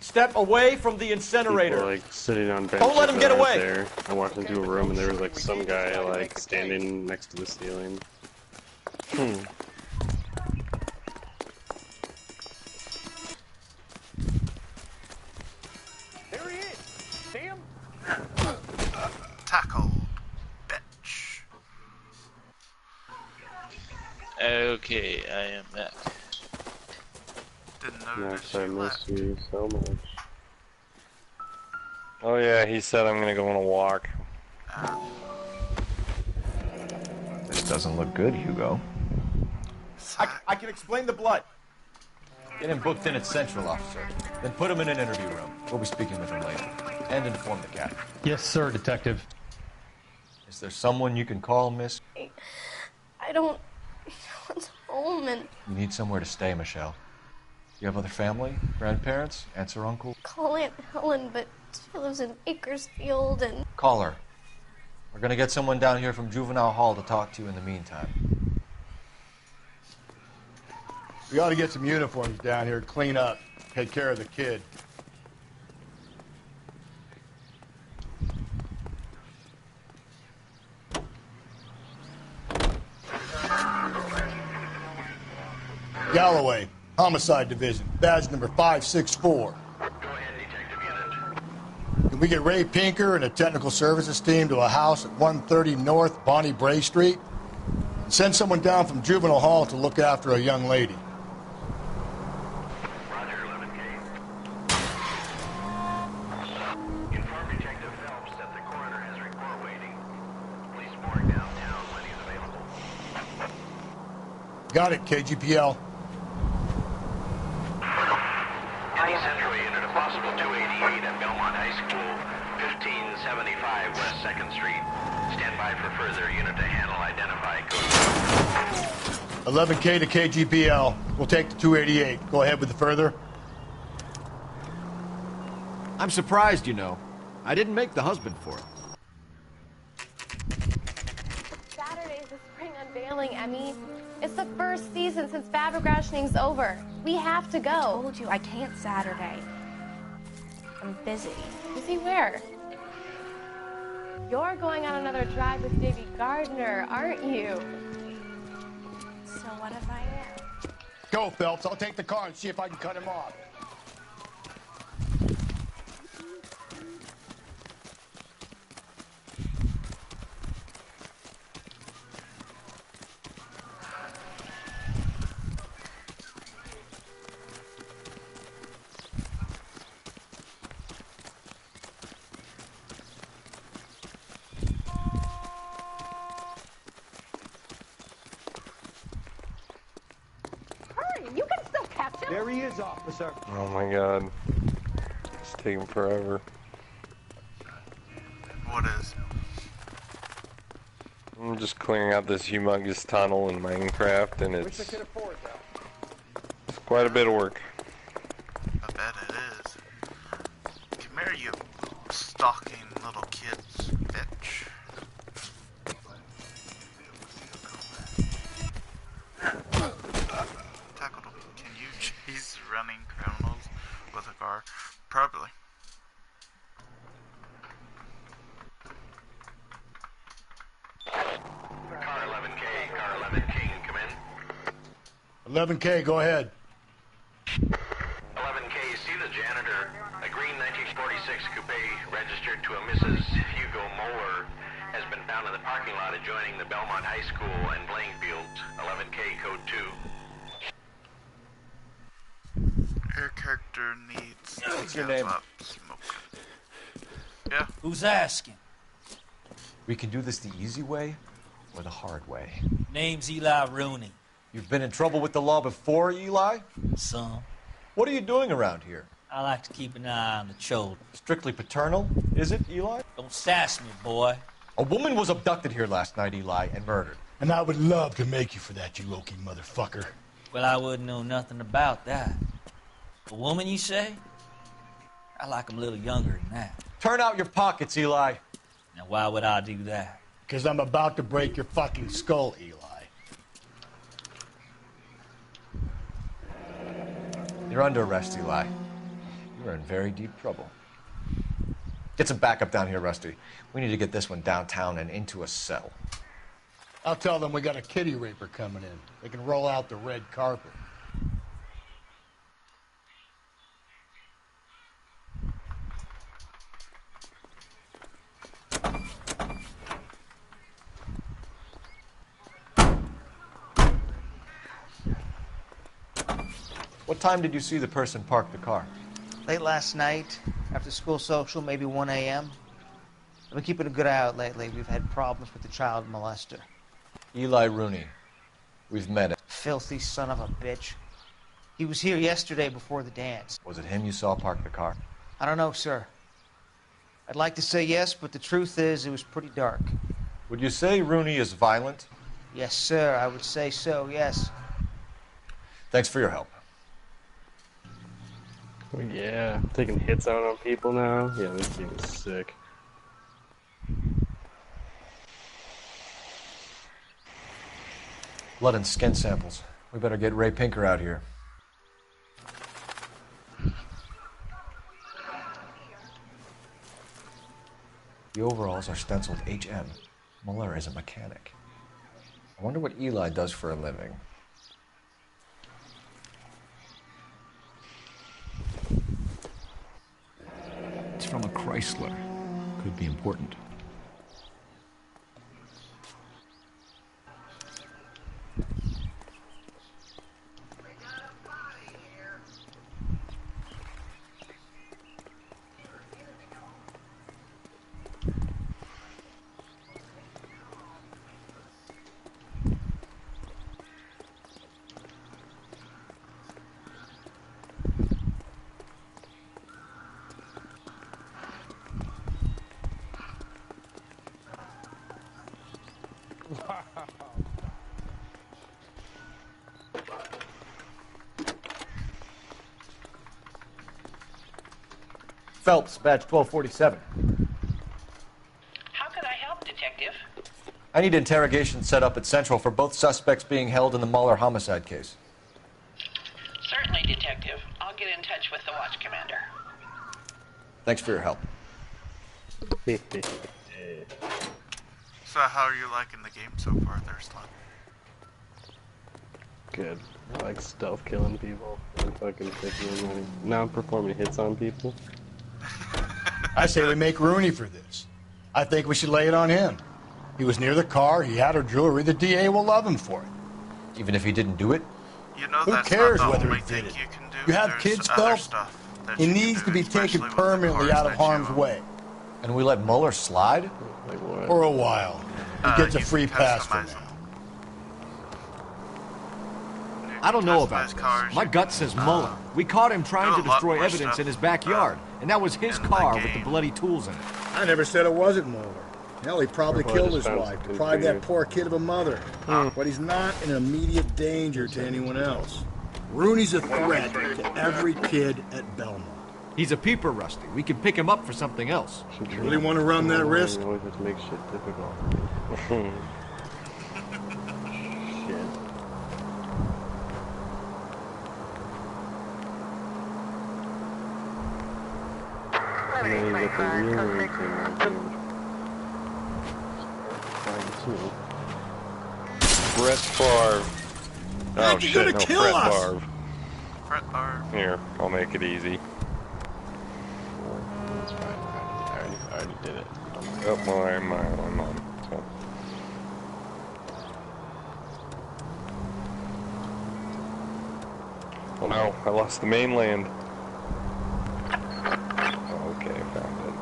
Speaker 10: Step away from the incinerator.
Speaker 2: People, like, sitting on benches.
Speaker 10: Don't let him get away.
Speaker 2: There. I walked into a room and there was like some guy like standing next to the ceiling.
Speaker 12: There he is. See him?
Speaker 1: Tackle, bitch.
Speaker 18: Okay, I am back.
Speaker 1: Didn't know
Speaker 2: Max, I miss you so much. Oh yeah, he said I'm gonna go on a walk.
Speaker 10: This doesn't look good, Hugo.
Speaker 11: I can explain the blood.
Speaker 10: Get him booked in at Central, officer. Then put him in an interview room. We'll be speaking with him later. And inform the cat.
Speaker 12: Yes, sir, detective.
Speaker 10: Is there someone you can call, miss?
Speaker 9: I don't... What's home and...
Speaker 10: You need somewhere to stay, Michelle. You have other family? Grandparents? Aunts or uncle?
Speaker 9: Call Aunt Helen, but she lives in Bakersfield and...
Speaker 10: Call her. We're gonna get someone down here from Juvenile Hall to talk to you in the meantime.
Speaker 6: We ought to get some uniforms down here, clean up, take care of the kid. Galloway, Homicide Division, badge number 564. Can we get Ray Pinker and a technical services team to a house at 130 North Bonnie Bray Street? And send someone down from Juvenile Hall to look after a young lady. Got it, KGPL.
Speaker 4: Any Central unit, a possible 288 at Belmont High School, 1575 West 2nd Street. Stand by for further unit to handle. Identify. Code
Speaker 6: 11K to KGPL. We'll take the 288. Go ahead with the further.
Speaker 10: I'm surprised, you know. I didn't make the husband for it.
Speaker 17: Saturday's the spring unveiling, Emmy. It's the first season since fabric rationing's over. We have to go.
Speaker 9: I told you I can't Saturday. I'm busy.
Speaker 17: Busy where? You're going on another drive with Davy Gardner, aren't you?
Speaker 9: So what if I am?
Speaker 6: Go, Phelps. I'll take the car and see if I can cut him off.
Speaker 17: You can still catch him.
Speaker 7: There he is, officer.
Speaker 2: Oh my god. It's taking forever.
Speaker 1: What is?
Speaker 2: I'm just clearing out this humongous tunnel in Minecraft, and it's quite a bit of work.
Speaker 1: I bet it is. Come here, you stalking little kids, bitch. Tackled him. Can you chase running criminals with a car? Probably.
Speaker 4: Car 11K, Car 11 King, come in.
Speaker 6: 11K, go ahead.
Speaker 4: 11K, see the janitor. A green 1946 coupe registered to a Mrs. Hugo Moeller has been found in the parking lot adjoining the Belmont High School and playing field. 11K, code 2.
Speaker 1: Your character needs
Speaker 10: What's
Speaker 1: to
Speaker 10: your
Speaker 1: give
Speaker 10: name?
Speaker 1: up smoke. Yeah.
Speaker 20: Who's asking?
Speaker 10: We can do this the easy way or the hard way.
Speaker 20: Name's Eli Rooney.
Speaker 10: You've been in trouble with the law before, Eli?
Speaker 20: Some.
Speaker 10: What are you doing around here?
Speaker 20: I like to keep an eye on the children.
Speaker 10: Strictly paternal, is it, Eli?
Speaker 20: Don't sass me, boy.
Speaker 10: A woman was abducted here last night, Eli, and murdered.
Speaker 6: And I would love to make you for that, you Okie motherfucker.
Speaker 20: Well, I wouldn't know nothing about that. A woman, you say? I like 'em a little younger than that.
Speaker 10: Turn out your pockets, Eli.
Speaker 20: Now, why would I do that?
Speaker 6: Because I'm about to break your fucking skull, Eli.
Speaker 10: You're under arrest, Eli. You're in very deep trouble. Get some backup down here, Rusty. We need to get this one downtown and into a cell.
Speaker 6: I'll tell them we got a kitty raper coming in. They can roll out the red carpet.
Speaker 10: What time did you see the person park the car?
Speaker 22: Late last night, after school social, maybe 1 a.m. I've been keeping a good eye out lately. We've had problems with the child molester.
Speaker 10: Eli Rooney. We've met him.
Speaker 22: Filthy son of a bitch. He was here yesterday before the dance.
Speaker 10: Was it him you saw park the car?
Speaker 22: I don't know, sir. I'd like to say yes, but the truth is it was pretty dark.
Speaker 10: Would you say Rooney is violent?
Speaker 22: Yes, sir. I would say so, yes.
Speaker 10: Thanks for your help.
Speaker 24: Oh, yeah, taking hits out on people now. Yeah, this game is sick.
Speaker 10: Blood and skin samples. We better get Ray Pinker out here. The overalls are stenciled HM. Muller is a mechanic. I wonder what Eli does for a living.
Speaker 8: Chrysler. Could be important.
Speaker 10: Phelps, badge 1247.
Speaker 14: How could I help, Detective?
Speaker 10: I need interrogation set up at Central for both suspects being held in the Muller homicide case.
Speaker 14: Certainly, Detective. I'll get in touch with the watch commander.
Speaker 10: Thanks for your help.
Speaker 1: So how are you liking the game so far, Thurston?
Speaker 24: Good. I like stealth killing people. I'm fucking picking. Now I'm performing hits on people.
Speaker 6: I say we make Rooney for this. I think we should lay it on him. He was near the car, he had her jewelry, the DA will love him for it.
Speaker 10: Even if he didn't do it?
Speaker 1: You know,
Speaker 6: Who
Speaker 1: that's
Speaker 6: cares
Speaker 1: not the
Speaker 6: whether
Speaker 1: only
Speaker 6: he
Speaker 1: thing
Speaker 6: did it?
Speaker 1: you can do.
Speaker 6: You have
Speaker 1: There's
Speaker 6: kids,
Speaker 1: other
Speaker 6: Phelps.
Speaker 1: stuff that
Speaker 6: He
Speaker 1: you can
Speaker 6: needs
Speaker 1: do,
Speaker 6: to be taken
Speaker 1: especially with the
Speaker 6: permanently
Speaker 1: cars
Speaker 6: out of
Speaker 1: that you
Speaker 6: harm's
Speaker 1: own.
Speaker 6: way.
Speaker 10: And we let Muller slide?
Speaker 24: Like what?
Speaker 6: For a while. He gets a
Speaker 1: you
Speaker 6: free
Speaker 1: can
Speaker 6: pass for
Speaker 1: customize
Speaker 6: now.
Speaker 1: them.
Speaker 3: I don't know
Speaker 1: Customize
Speaker 3: about
Speaker 1: cars,
Speaker 3: this. My
Speaker 1: you
Speaker 3: gut
Speaker 1: can,
Speaker 3: says Muller. We caught him trying
Speaker 1: do
Speaker 3: to
Speaker 1: a lot
Speaker 3: destroy
Speaker 1: more
Speaker 3: evidence
Speaker 1: stuff,
Speaker 3: in his backyard, and that was his
Speaker 1: in the
Speaker 3: car with the
Speaker 1: game.
Speaker 3: bloody tools in it.
Speaker 6: I never said it wasn't Mueller. Hell, he probably
Speaker 24: Well, I
Speaker 6: killed
Speaker 24: just
Speaker 6: his
Speaker 24: found
Speaker 6: wife,
Speaker 24: something
Speaker 6: deprived
Speaker 24: for
Speaker 6: that
Speaker 24: you.
Speaker 6: poor kid of a mother. But he's not an immediate danger to anyone else. Rooney's a threat to every kid at Belmont.
Speaker 3: He's a peeper, Rusty. We can pick him up for something else.
Speaker 6: You really want to run that risk?
Speaker 24: You always have to make shit difficult. Shit. And then you get the real room thing right here.
Speaker 2: Brett Favre. Oh
Speaker 6: You're
Speaker 2: shit,
Speaker 6: gonna
Speaker 2: no,
Speaker 6: kill
Speaker 2: Brett
Speaker 6: us.
Speaker 2: Favre.
Speaker 1: Brett Favre.
Speaker 2: Here, I'll make it easy.
Speaker 24: That's fine. I already did it.
Speaker 2: Oh, well, I'm on. So. Oh no, I lost the mainland. Okay, found it.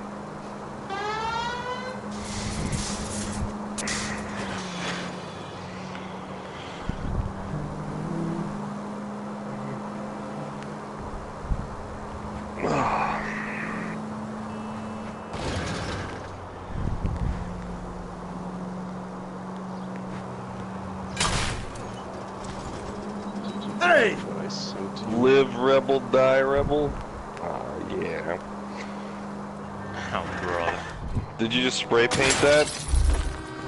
Speaker 6: Hey!
Speaker 2: Live rebel, die rebel. Yeah.
Speaker 18: Oh, brother.
Speaker 2: Did you just spray paint that?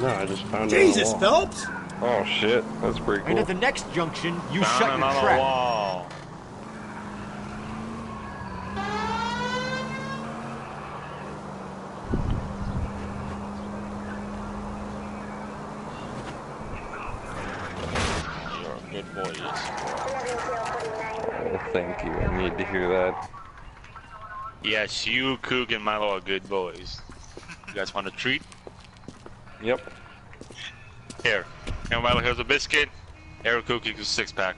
Speaker 24: No, I just found
Speaker 6: Jesus,
Speaker 24: it on the wall.
Speaker 6: Phelps!
Speaker 2: Oh shit, that's pretty
Speaker 3: And
Speaker 2: cool.
Speaker 3: at the next junction, you
Speaker 18: Found
Speaker 3: shut
Speaker 18: it
Speaker 3: your
Speaker 18: on the
Speaker 3: trap.
Speaker 18: wall. You're a good boy, yes.
Speaker 2: Oh, thank you. I need to hear that.
Speaker 18: Yes, you, Coog, and Milo are good boys. You guys want a treat?
Speaker 2: Yep.
Speaker 18: Here. And Milo, here's a biscuit. Here, Coog, here's a six-pack.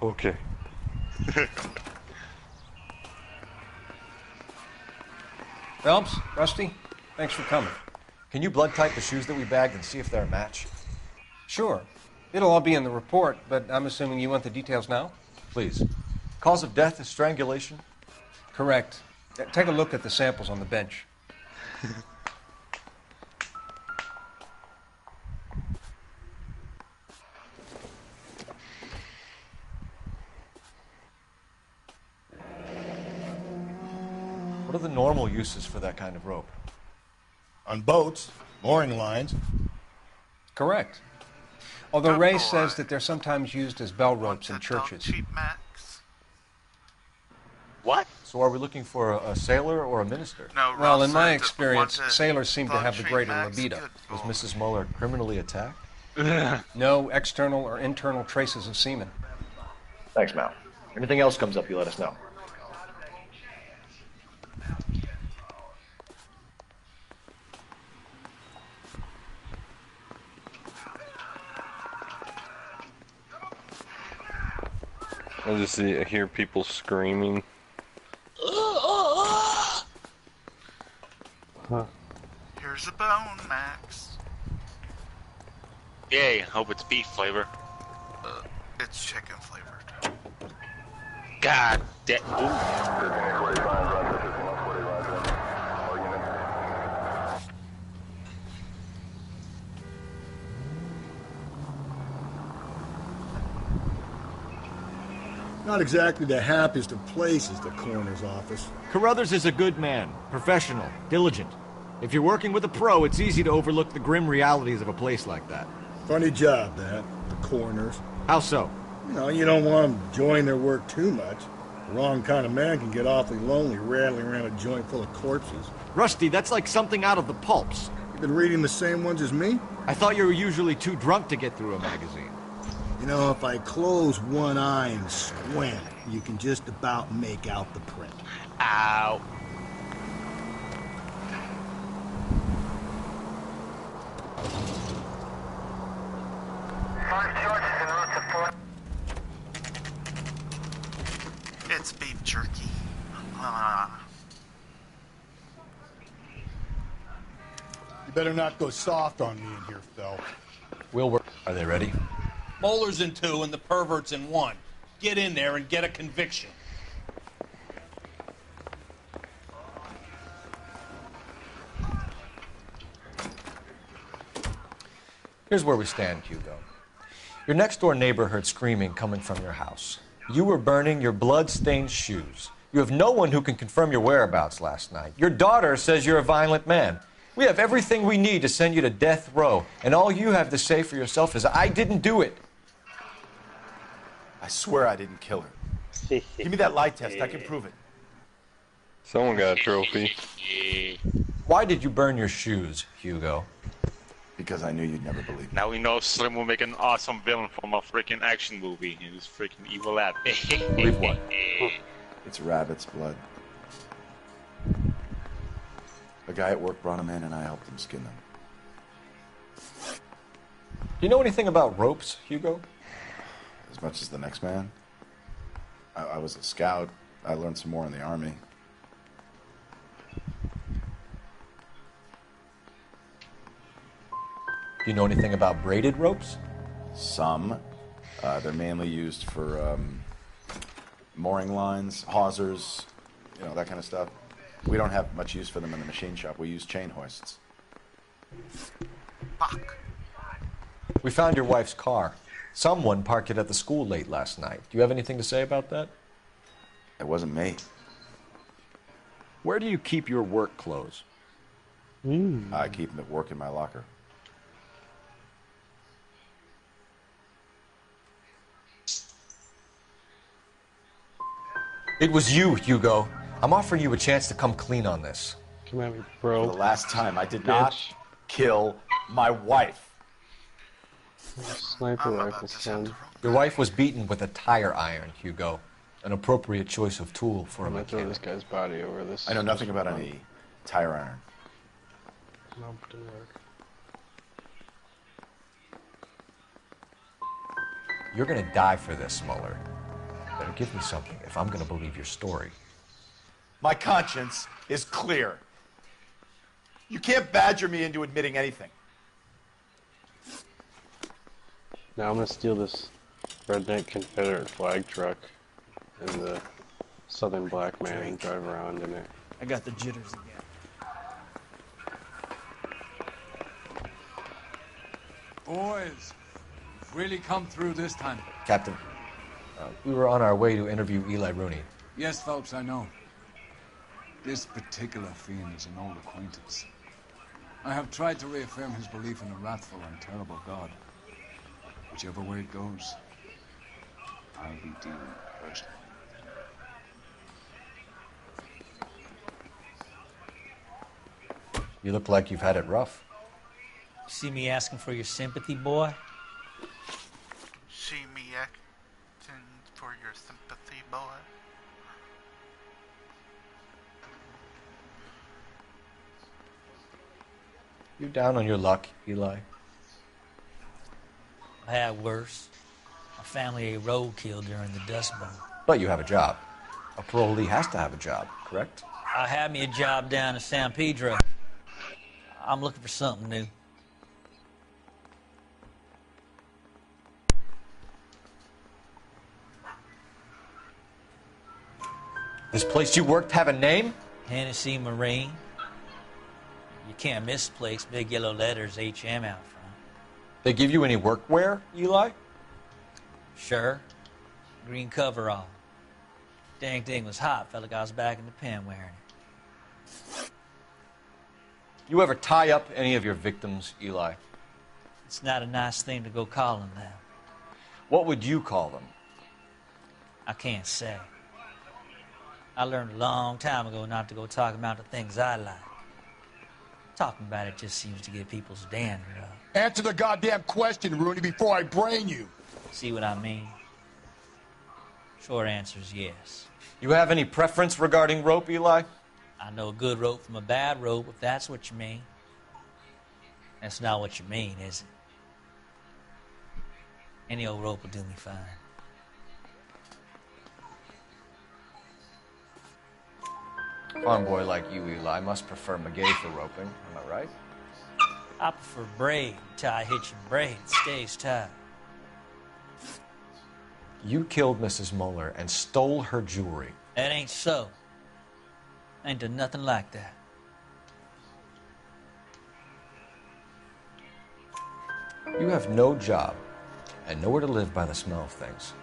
Speaker 2: Okay.
Speaker 12: Phelps, Rusty, thanks for coming.
Speaker 10: Can you blood type the shoes that we bagged and see if they're a match?
Speaker 12: Sure. It'll all be in the report, but I'm assuming you want the details now?
Speaker 10: Please. Cause of death is strangulation?
Speaker 12: Correct. Take a look at the samples on the bench.
Speaker 10: What are the normal uses for that kind of rope?
Speaker 6: On boats, mooring lines.
Speaker 12: Correct. Although Ray says that they're sometimes used as bell ropes in churches.
Speaker 1: Cheap Max.
Speaker 18: What?
Speaker 10: So are we looking for a sailor or a minister?
Speaker 1: No,
Speaker 12: Well,
Speaker 1: Ross
Speaker 12: in my
Speaker 1: said
Speaker 12: experience,
Speaker 1: wanted
Speaker 12: sailors seem to have the
Speaker 1: cheap
Speaker 12: greater
Speaker 1: Max,
Speaker 12: libido.
Speaker 1: good
Speaker 10: Was
Speaker 1: boy.
Speaker 10: Mrs. Muller criminally attacked?
Speaker 12: No external or internal traces of semen.
Speaker 10: Thanks, Mal. Anything else comes up, you let us know.
Speaker 2: I just hear people screaming.
Speaker 24: Huh.
Speaker 1: Here's a bone, Max.
Speaker 18: Yay, hope it's beef flavor.
Speaker 1: It's chicken flavored.
Speaker 18: God damn.
Speaker 6: Not exactly the happiest of places, the coroner's office.
Speaker 3: Carruthers is a good man, professional, diligent. If you're working with a pro, it's easy to overlook the grim realities of a place like that.
Speaker 6: Funny job, that. The coroner's.
Speaker 3: How so?
Speaker 6: You know, you don't want them enjoying their work too much. The wrong kind of man can get awfully lonely rattling around a joint full of corpses.
Speaker 3: Rusty, that's like something out of the pulps.
Speaker 6: You been reading the same ones as me?
Speaker 3: I thought you were usually too drunk to get through a magazine.
Speaker 6: You know, if I close one eye and squint, you can just about make out the print.
Speaker 18: Ow.
Speaker 1: It's beef jerky.
Speaker 6: You better not go soft on me in here, Phil.
Speaker 10: We'll work. Are they ready?
Speaker 12: Moeller's in 2 and the pervert's in 1. Get in there and get a conviction.
Speaker 10: Here's where we stand, Hugo. Your next-door neighbor heard screaming coming from your house. You were burning your blood-stained shoes. You have no one who can confirm your whereabouts last night. Your daughter says you're a violent man. We have everything we need to send you to death row, and all you have to say for yourself is, I didn't do it.
Speaker 11: I swear I didn't kill her. Give me that lie test. I can prove it.
Speaker 2: Someone got a trophy.
Speaker 10: Why did you burn your shoes, Hugo?
Speaker 11: Because I knew you'd never believe me.
Speaker 18: Now we know Slim will make an awesome villain from a freaking action movie. He was freaking evil at.
Speaker 10: Believe what?
Speaker 11: It's rabbit's blood. A guy at work brought him in and I helped him skin them.
Speaker 10: Do you know anything about ropes, Hugo?
Speaker 11: As much as the next man. I was a scout. I learned some more in the army.
Speaker 10: Do you know anything about braided ropes?
Speaker 11: Some. They're mainly used for mooring lines, hawsers, you know, that kind of stuff. We don't have much use for them in the machine shop. We use chain hoists.
Speaker 1: Fuck.
Speaker 10: We found your wife's car. Someone parked it at the school late last night. Do you have anything to say about that?
Speaker 11: It wasn't me.
Speaker 3: Where do you keep your work clothes?
Speaker 11: I keep them at work in my locker.
Speaker 10: It was you, Hugo. I'm offering you a chance to come clean on this.
Speaker 24: Come at me, bro.
Speaker 11: For the last time, I did not kill my wife.
Speaker 24: Sniper rifle, son.
Speaker 10: Your wife was beaten with a tire iron, Hugo. An appropriate choice of tool for a
Speaker 24: I'm gonna throw
Speaker 10: mechanic.
Speaker 24: this guy's body over this.
Speaker 11: I know nothing about any tire iron.
Speaker 24: No, didn't work.
Speaker 10: You're gonna die for this, Mueller. Better give me something if I'm gonna believe your story.
Speaker 11: My conscience is clear. You can't badger me into admitting anything.
Speaker 24: Now I'm gonna steal this redneck Confederate flag truck and the Southern black man and drive around in it.
Speaker 20: I got the jitters again.
Speaker 15: Boys, really come through this time.
Speaker 10: Captain, we were on our way to interview Eli Rooney.
Speaker 15: Yes, Phelps, I know. This particular fiend is an old acquaintance. I have tried to reaffirm his belief in a wrathful and terrible God. Whichever way it goes, I'll be dealing personally.
Speaker 10: You look like you've had it rough.
Speaker 20: See me asking for your sympathy, boy?
Speaker 1: See me acting for your sympathy, boy.
Speaker 10: You down on your luck, Eli?
Speaker 20: I had worse. My family ate roadkill during the Dust Bowl.
Speaker 10: But you have a job. A parolee has to have a job, correct?
Speaker 20: I had me a job down in San Pedro. I'm looking for something new.
Speaker 10: This place you worked have a name?
Speaker 20: Hennessy Marine. You can't misplace big yellow letters HM out front.
Speaker 10: They give you any workwear, Eli?
Speaker 20: Sure. Green coverall. Dang thing was hot. Felt like I was back in the pen wearing it.
Speaker 10: You ever tie up any of your victims, Eli?
Speaker 20: It's not a nice thing to go calling them.
Speaker 10: What would you call them?
Speaker 20: I can't say. I learned a long time ago not to go talking about the things I like. Talking about it just seems to get people's dander up.
Speaker 6: Answer the goddamn question, Rooney, before I brain you.
Speaker 20: See what I mean? Short answer is yes.
Speaker 10: You have any preference regarding rope, Eli?
Speaker 20: I know a good rope from a bad rope, if that's what you mean. That's not what you mean, is it? Any old rope will do me fine.
Speaker 10: Farm boy like you, Eli, must prefer maguey for roping. Am I right?
Speaker 20: I prefer braid. Tie hitching braid. It stays tight.
Speaker 10: You killed Mrs. Muller and stole her jewelry.
Speaker 20: That ain't so. I ain't done nothing like that.
Speaker 10: You have no job and nowhere to live by the smell of things.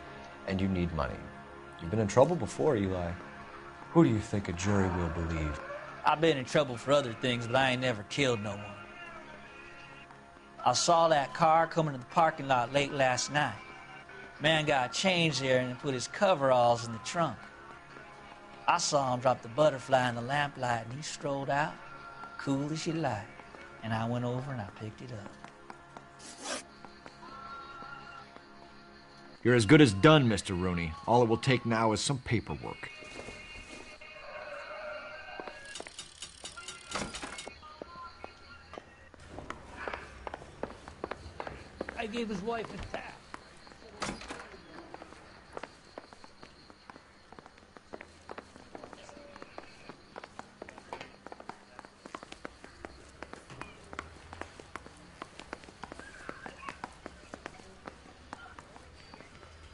Speaker 10: And you need money. You've been in trouble before, Eli. Who do you think a jury will believe?
Speaker 20: I've been in trouble for other things, but I ain't never killed no one. I saw that car coming to the parking lot late last night. Man got changed there and put his coveralls in the trunk. I saw him drop the butterfly in the lamplight, and he strolled out, cool as you like. And I went over and I picked it up.
Speaker 3: You're as good as done, Mr. Rooney. All it will take now is some paperwork.
Speaker 20: I gave his wife a tap.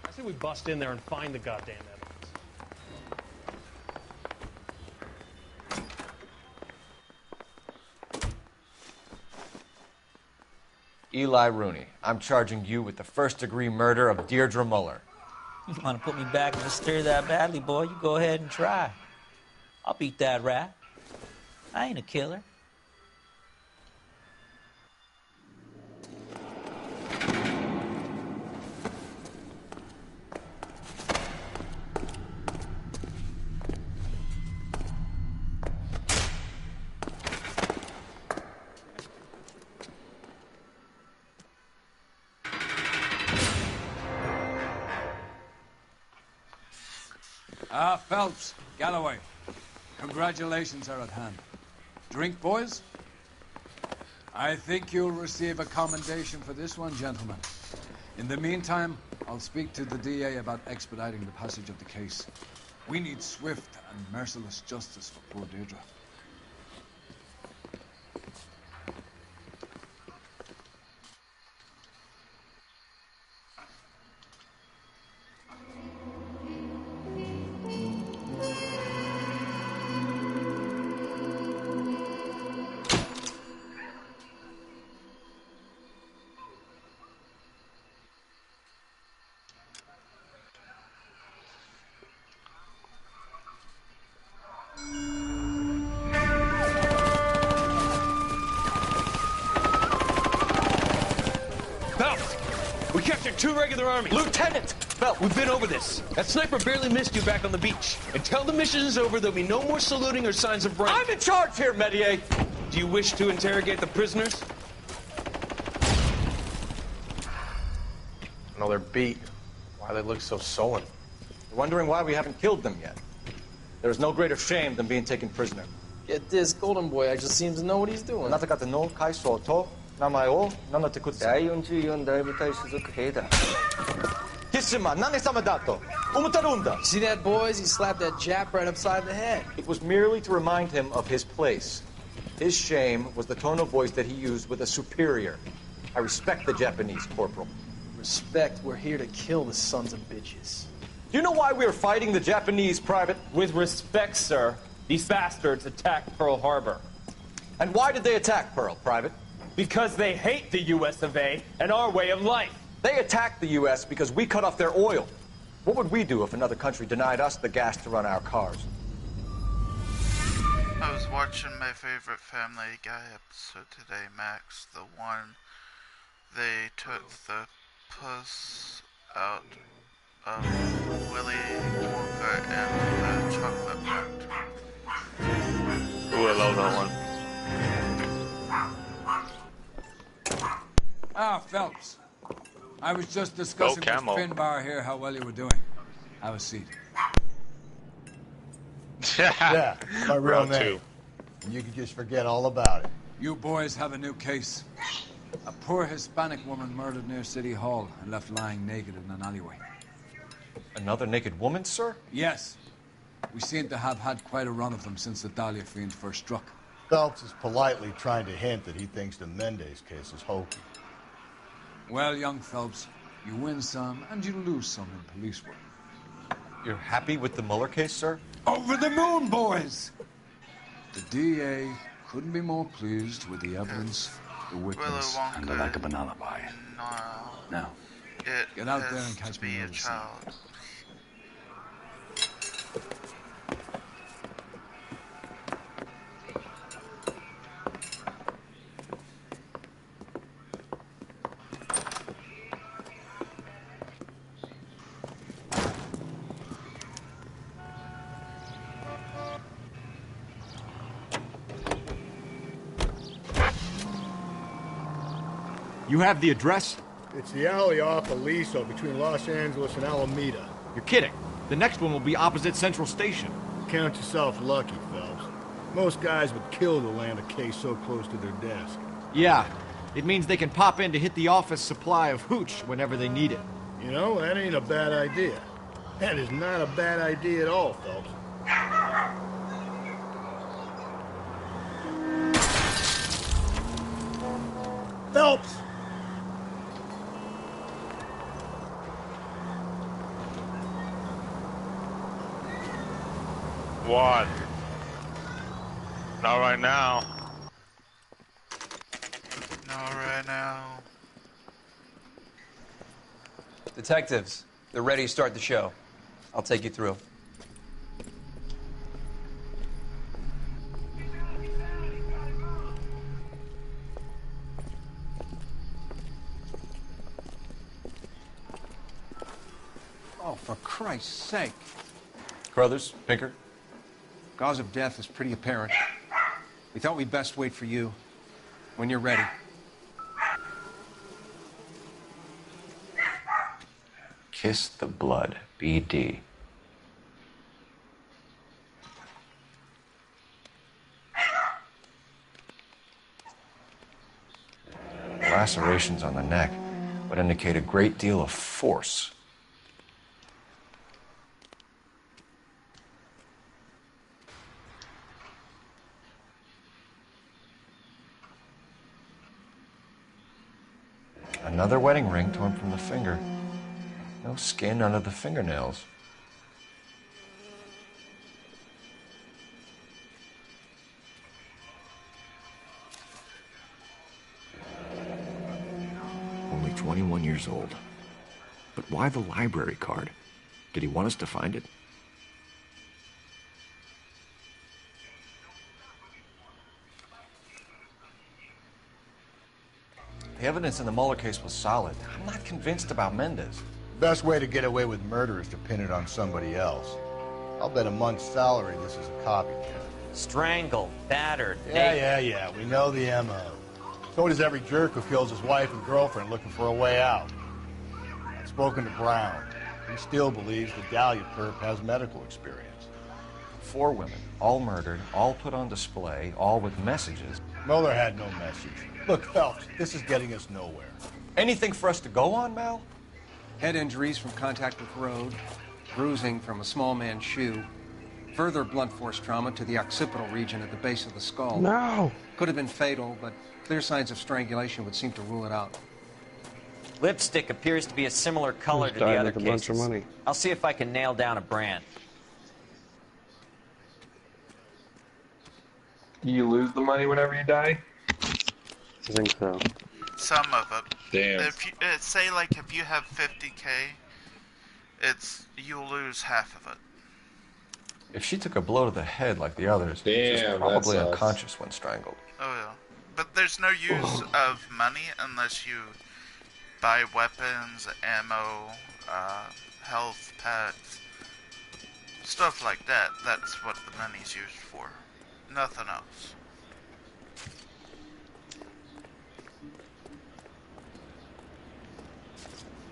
Speaker 5: I say we bust in there and find the goddamn evidence.
Speaker 10: Eli Rooney, I'm charging you with the first-degree murder of Deirdre Muller.
Speaker 20: You want to put me back in the stir that badly, boy? You go ahead and try. I'll beat that rap. I ain't a killer.
Speaker 15: Phelps, Galloway, congratulations are at hand. Drink, boys? I think you'll receive a commendation for this one, gentlemen. In the meantime, I'll speak to the DA about expediting the passage of the case. We need swift and merciless justice for poor Deirdre.
Speaker 5: We captured 2 regular army.
Speaker 16: Lieutenant! Phelps, we've been over this. That sniper barely missed you back on the beach. Until the mission is over, there'll be no more saluting or signs of rank.
Speaker 10: I'm in charge here, Medier!
Speaker 16: Do you wish to interrogate the prisoners?
Speaker 10: No, they're beat. Why they look so sullen? You're wondering why we haven't killed them yet. There is no greater shame than being taken prisoner.
Speaker 19: Get this, Golden Boy actually seems to know what he's doing.
Speaker 10: See that, boys? He slapped that Jap right upside the head. It was merely to remind him of his place. His shame was the tone of voice that he used with a superior. I respect the Japanese, Corporal.
Speaker 19: Respect, we're here to kill the sons of bitches.
Speaker 10: Do you know why we are fighting the Japanese, Private?
Speaker 9: With respect, sir, these bastards attacked Pearl Harbor.
Speaker 10: And why did they attack Pearl, Private?
Speaker 9: Because they hate the US of A and our way of life.
Speaker 10: They attacked the US because we cut off their oil. What would we do if another country denied us the gas to run our cars?
Speaker 1: I was watching my favorite Family Guy episode today, Max, the one they took the puss out of Willy Wonka and the chocolate factory.
Speaker 18: Ooh, I love that one.
Speaker 15: Ah, Phelps. I was just discussing with
Speaker 18: Camo.
Speaker 15: Finbar here how well you were doing. Have a seat.
Speaker 6: Yeah, my real
Speaker 18: Round
Speaker 6: name. And you can just forget all about it.
Speaker 15: You boys have a new case. A poor Hispanic woman murdered near City Hall and left lying naked in an alleyway.
Speaker 10: Another naked woman, sir?
Speaker 15: Yes. We seem to have had quite a run of them since the Dahlia fiend first struck.
Speaker 6: Phelps is politely trying to hint that he thinks the Mendez case is hokey.
Speaker 15: Well, young Phelps, you win some and you lose some in police work.
Speaker 10: You're happy with the Mueller case, sir?
Speaker 15: Over the moon, boys! The DA couldn't be more pleased with the evidence, the witness, and the lack of an alibi. Now, get out there and catch me a child.
Speaker 3: You have the address?
Speaker 6: It's the alley off Aliso between Los Angeles and Alameda.
Speaker 3: You're kidding. The next one will be opposite Central Station.
Speaker 6: Count yourself lucky, Phelps. Most guys would kill to land a case so close to their desk.
Speaker 3: Yeah, it means they can pop in to hit the office supply of hooch whenever they need it.
Speaker 6: You know, that ain't a bad idea. That is not a bad idea at all, Phelps. Phelps!
Speaker 18: What? Not right now.
Speaker 1: Not right now.
Speaker 13: Detectives, they're ready to start the show. I'll take you through.
Speaker 12: Oh, for Christ's sake.
Speaker 10: Carruthers, Pinker.
Speaker 12: Cause of death is pretty apparent. We thought we'd best wait for you. When you're ready.
Speaker 10: Kiss the blood, BD. Lacerations on the neck would indicate a great deal of force. Another wedding ring torn from the finger. No skin under the fingernails.
Speaker 8: Only 21 years old. But why the library card? Did he want us to find it?
Speaker 10: The evidence in the Mueller case was solid. I'm not convinced about Mendez.
Speaker 6: Best way to get away with murder is to pin it on somebody else. I'll bet a month's salary this is a copycat.
Speaker 21: Strangled, battered,
Speaker 6: Yeah. We know the M.O. So does every jerk who kills his wife and girlfriend looking for a way out. I've spoken to Brown. He still believes the Dahlia perp has medical experience.
Speaker 10: 4 women, all murdered, all put on display, all with messages.
Speaker 6: Mueller had no message. Look, Phelps, this is getting us nowhere.
Speaker 10: Anything for us to go on, Mal? Head injuries from contact with road, bruising from a small man's shoe, further blunt force trauma to the occipital region at the base of the skull.
Speaker 24: No!
Speaker 10: Could have been fatal, but clear signs of strangulation would seem to rule it out.
Speaker 21: Lipstick appears to be a similar color to the
Speaker 24: died
Speaker 21: other
Speaker 24: with a bunch of
Speaker 21: cases.
Speaker 24: money.
Speaker 21: I'll see if I can nail down a brand.
Speaker 2: You lose the money whenever you die?
Speaker 24: I think so.
Speaker 1: Some of it.
Speaker 2: Damn.
Speaker 1: If you say like if you have 50K, you'll lose half of it.
Speaker 10: If she took a blow to the head like the others, she
Speaker 2: Damn,
Speaker 10: was probably
Speaker 2: that sucks.
Speaker 10: unconscious when strangled.
Speaker 1: Oh yeah. But there's no use of money unless you buy weapons, ammo, health packs, stuff like that. That's what the money's used for. Nothing else.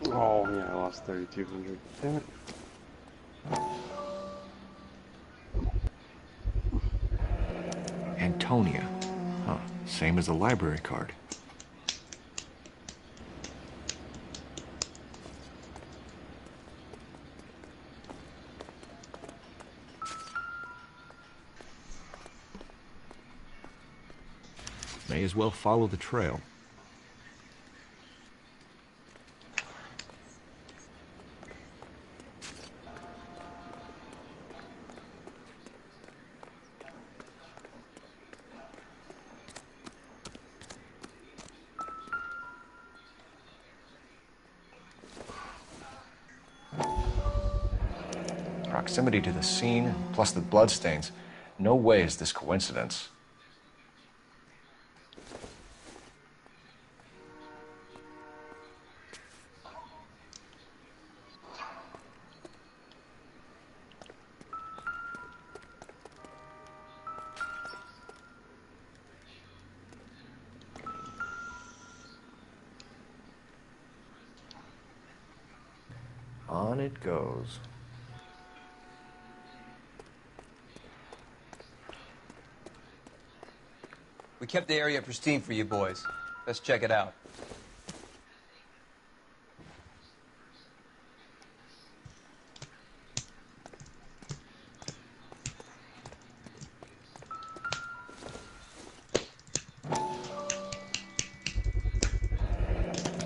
Speaker 24: Oh, yeah, I lost 3,200. Damn it.
Speaker 8: Antonia. Huh. Same as the library card. May as well follow the trail.
Speaker 10: Proximity to the scene, plus the bloodstains. No way is this coincidence. On it goes.
Speaker 13: We kept the area pristine for you boys. Let's check it out.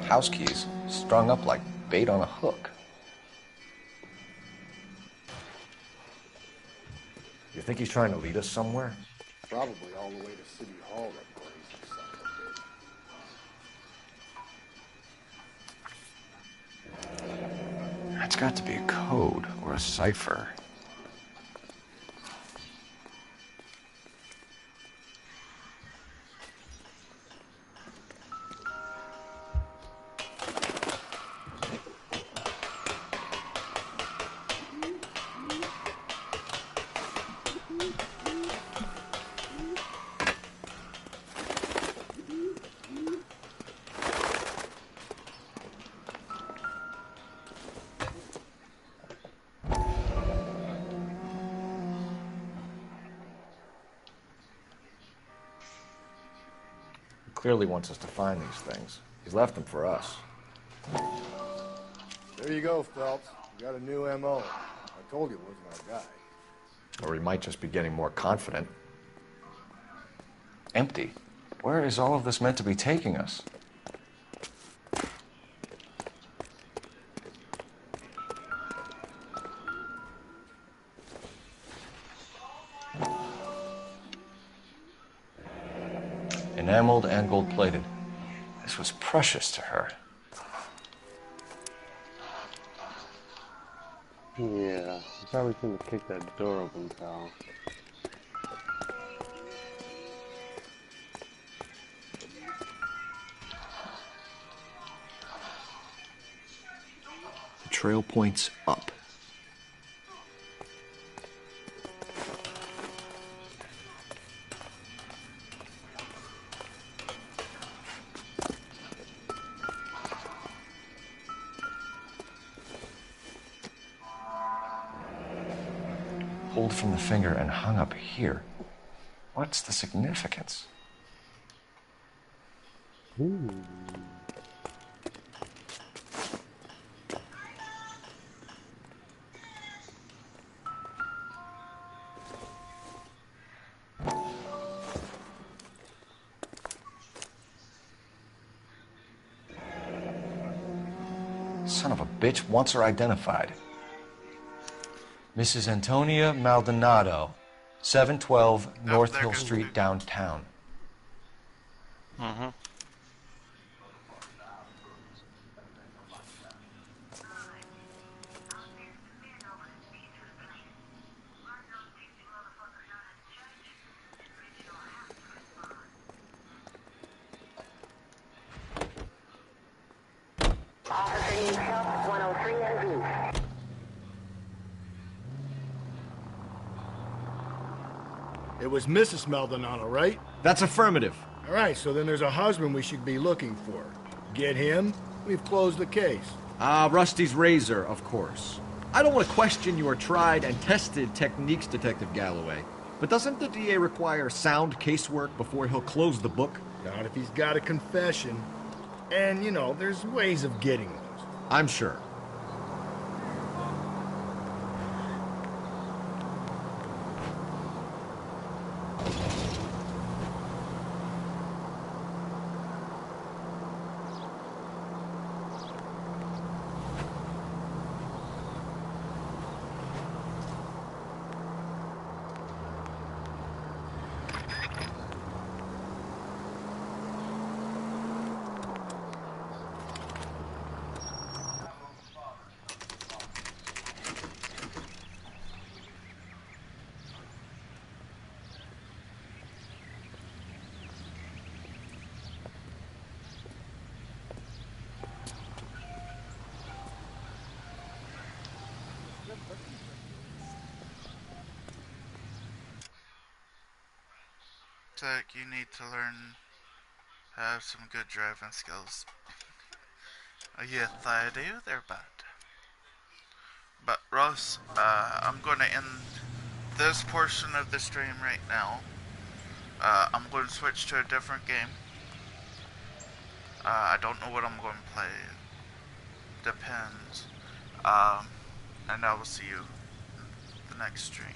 Speaker 10: House keys, strung up like bait on a hook. You think he's trying to lead us somewhere?
Speaker 6: Probably all the way to City Hall, that crazy son of a bitch.
Speaker 10: That's got to be a code or a cipher. Clearly wants us to find these things. He's left them for us.
Speaker 6: There you go, Phelps. You got a new M.O. I told you it wasn't our guy.
Speaker 10: Or he might just be getting more confident. Empty. Where is all of this meant to be taking us? Enameled and gold-plated. This was precious to her.
Speaker 24: Yeah, I probably couldn't have kicked that door open, pal.
Speaker 8: The trail points up.
Speaker 10: Pulled from the finger and hung up here. What's the significance?
Speaker 24: Ooh.
Speaker 10: Son of a bitch wants her identified. Mrs. Antonia Maldonado, 712 North Hill Street, downtown.
Speaker 18: Mm-hmm.
Speaker 6: It was Mrs. Maldonado, right?
Speaker 3: That's affirmative.
Speaker 6: All right, so then there's a husband we should be looking for. Get him, we've closed the case.
Speaker 3: Rusty's razor, of course. I don't want to question your tried and tested techniques, Detective Galloway. But doesn't the DA require sound casework before he'll close the book?
Speaker 6: Not if he's got a confession. And, you know, there's ways of getting those.
Speaker 3: I'm sure.
Speaker 1: Tech, you need to learn to have some good driving skills. Yes, I do, they're bad. But Ross, I'm going to end this portion of the stream right now. I'm going to switch to a different game. I don't know what I'm going to play. Depends. And I will see you in the next stream.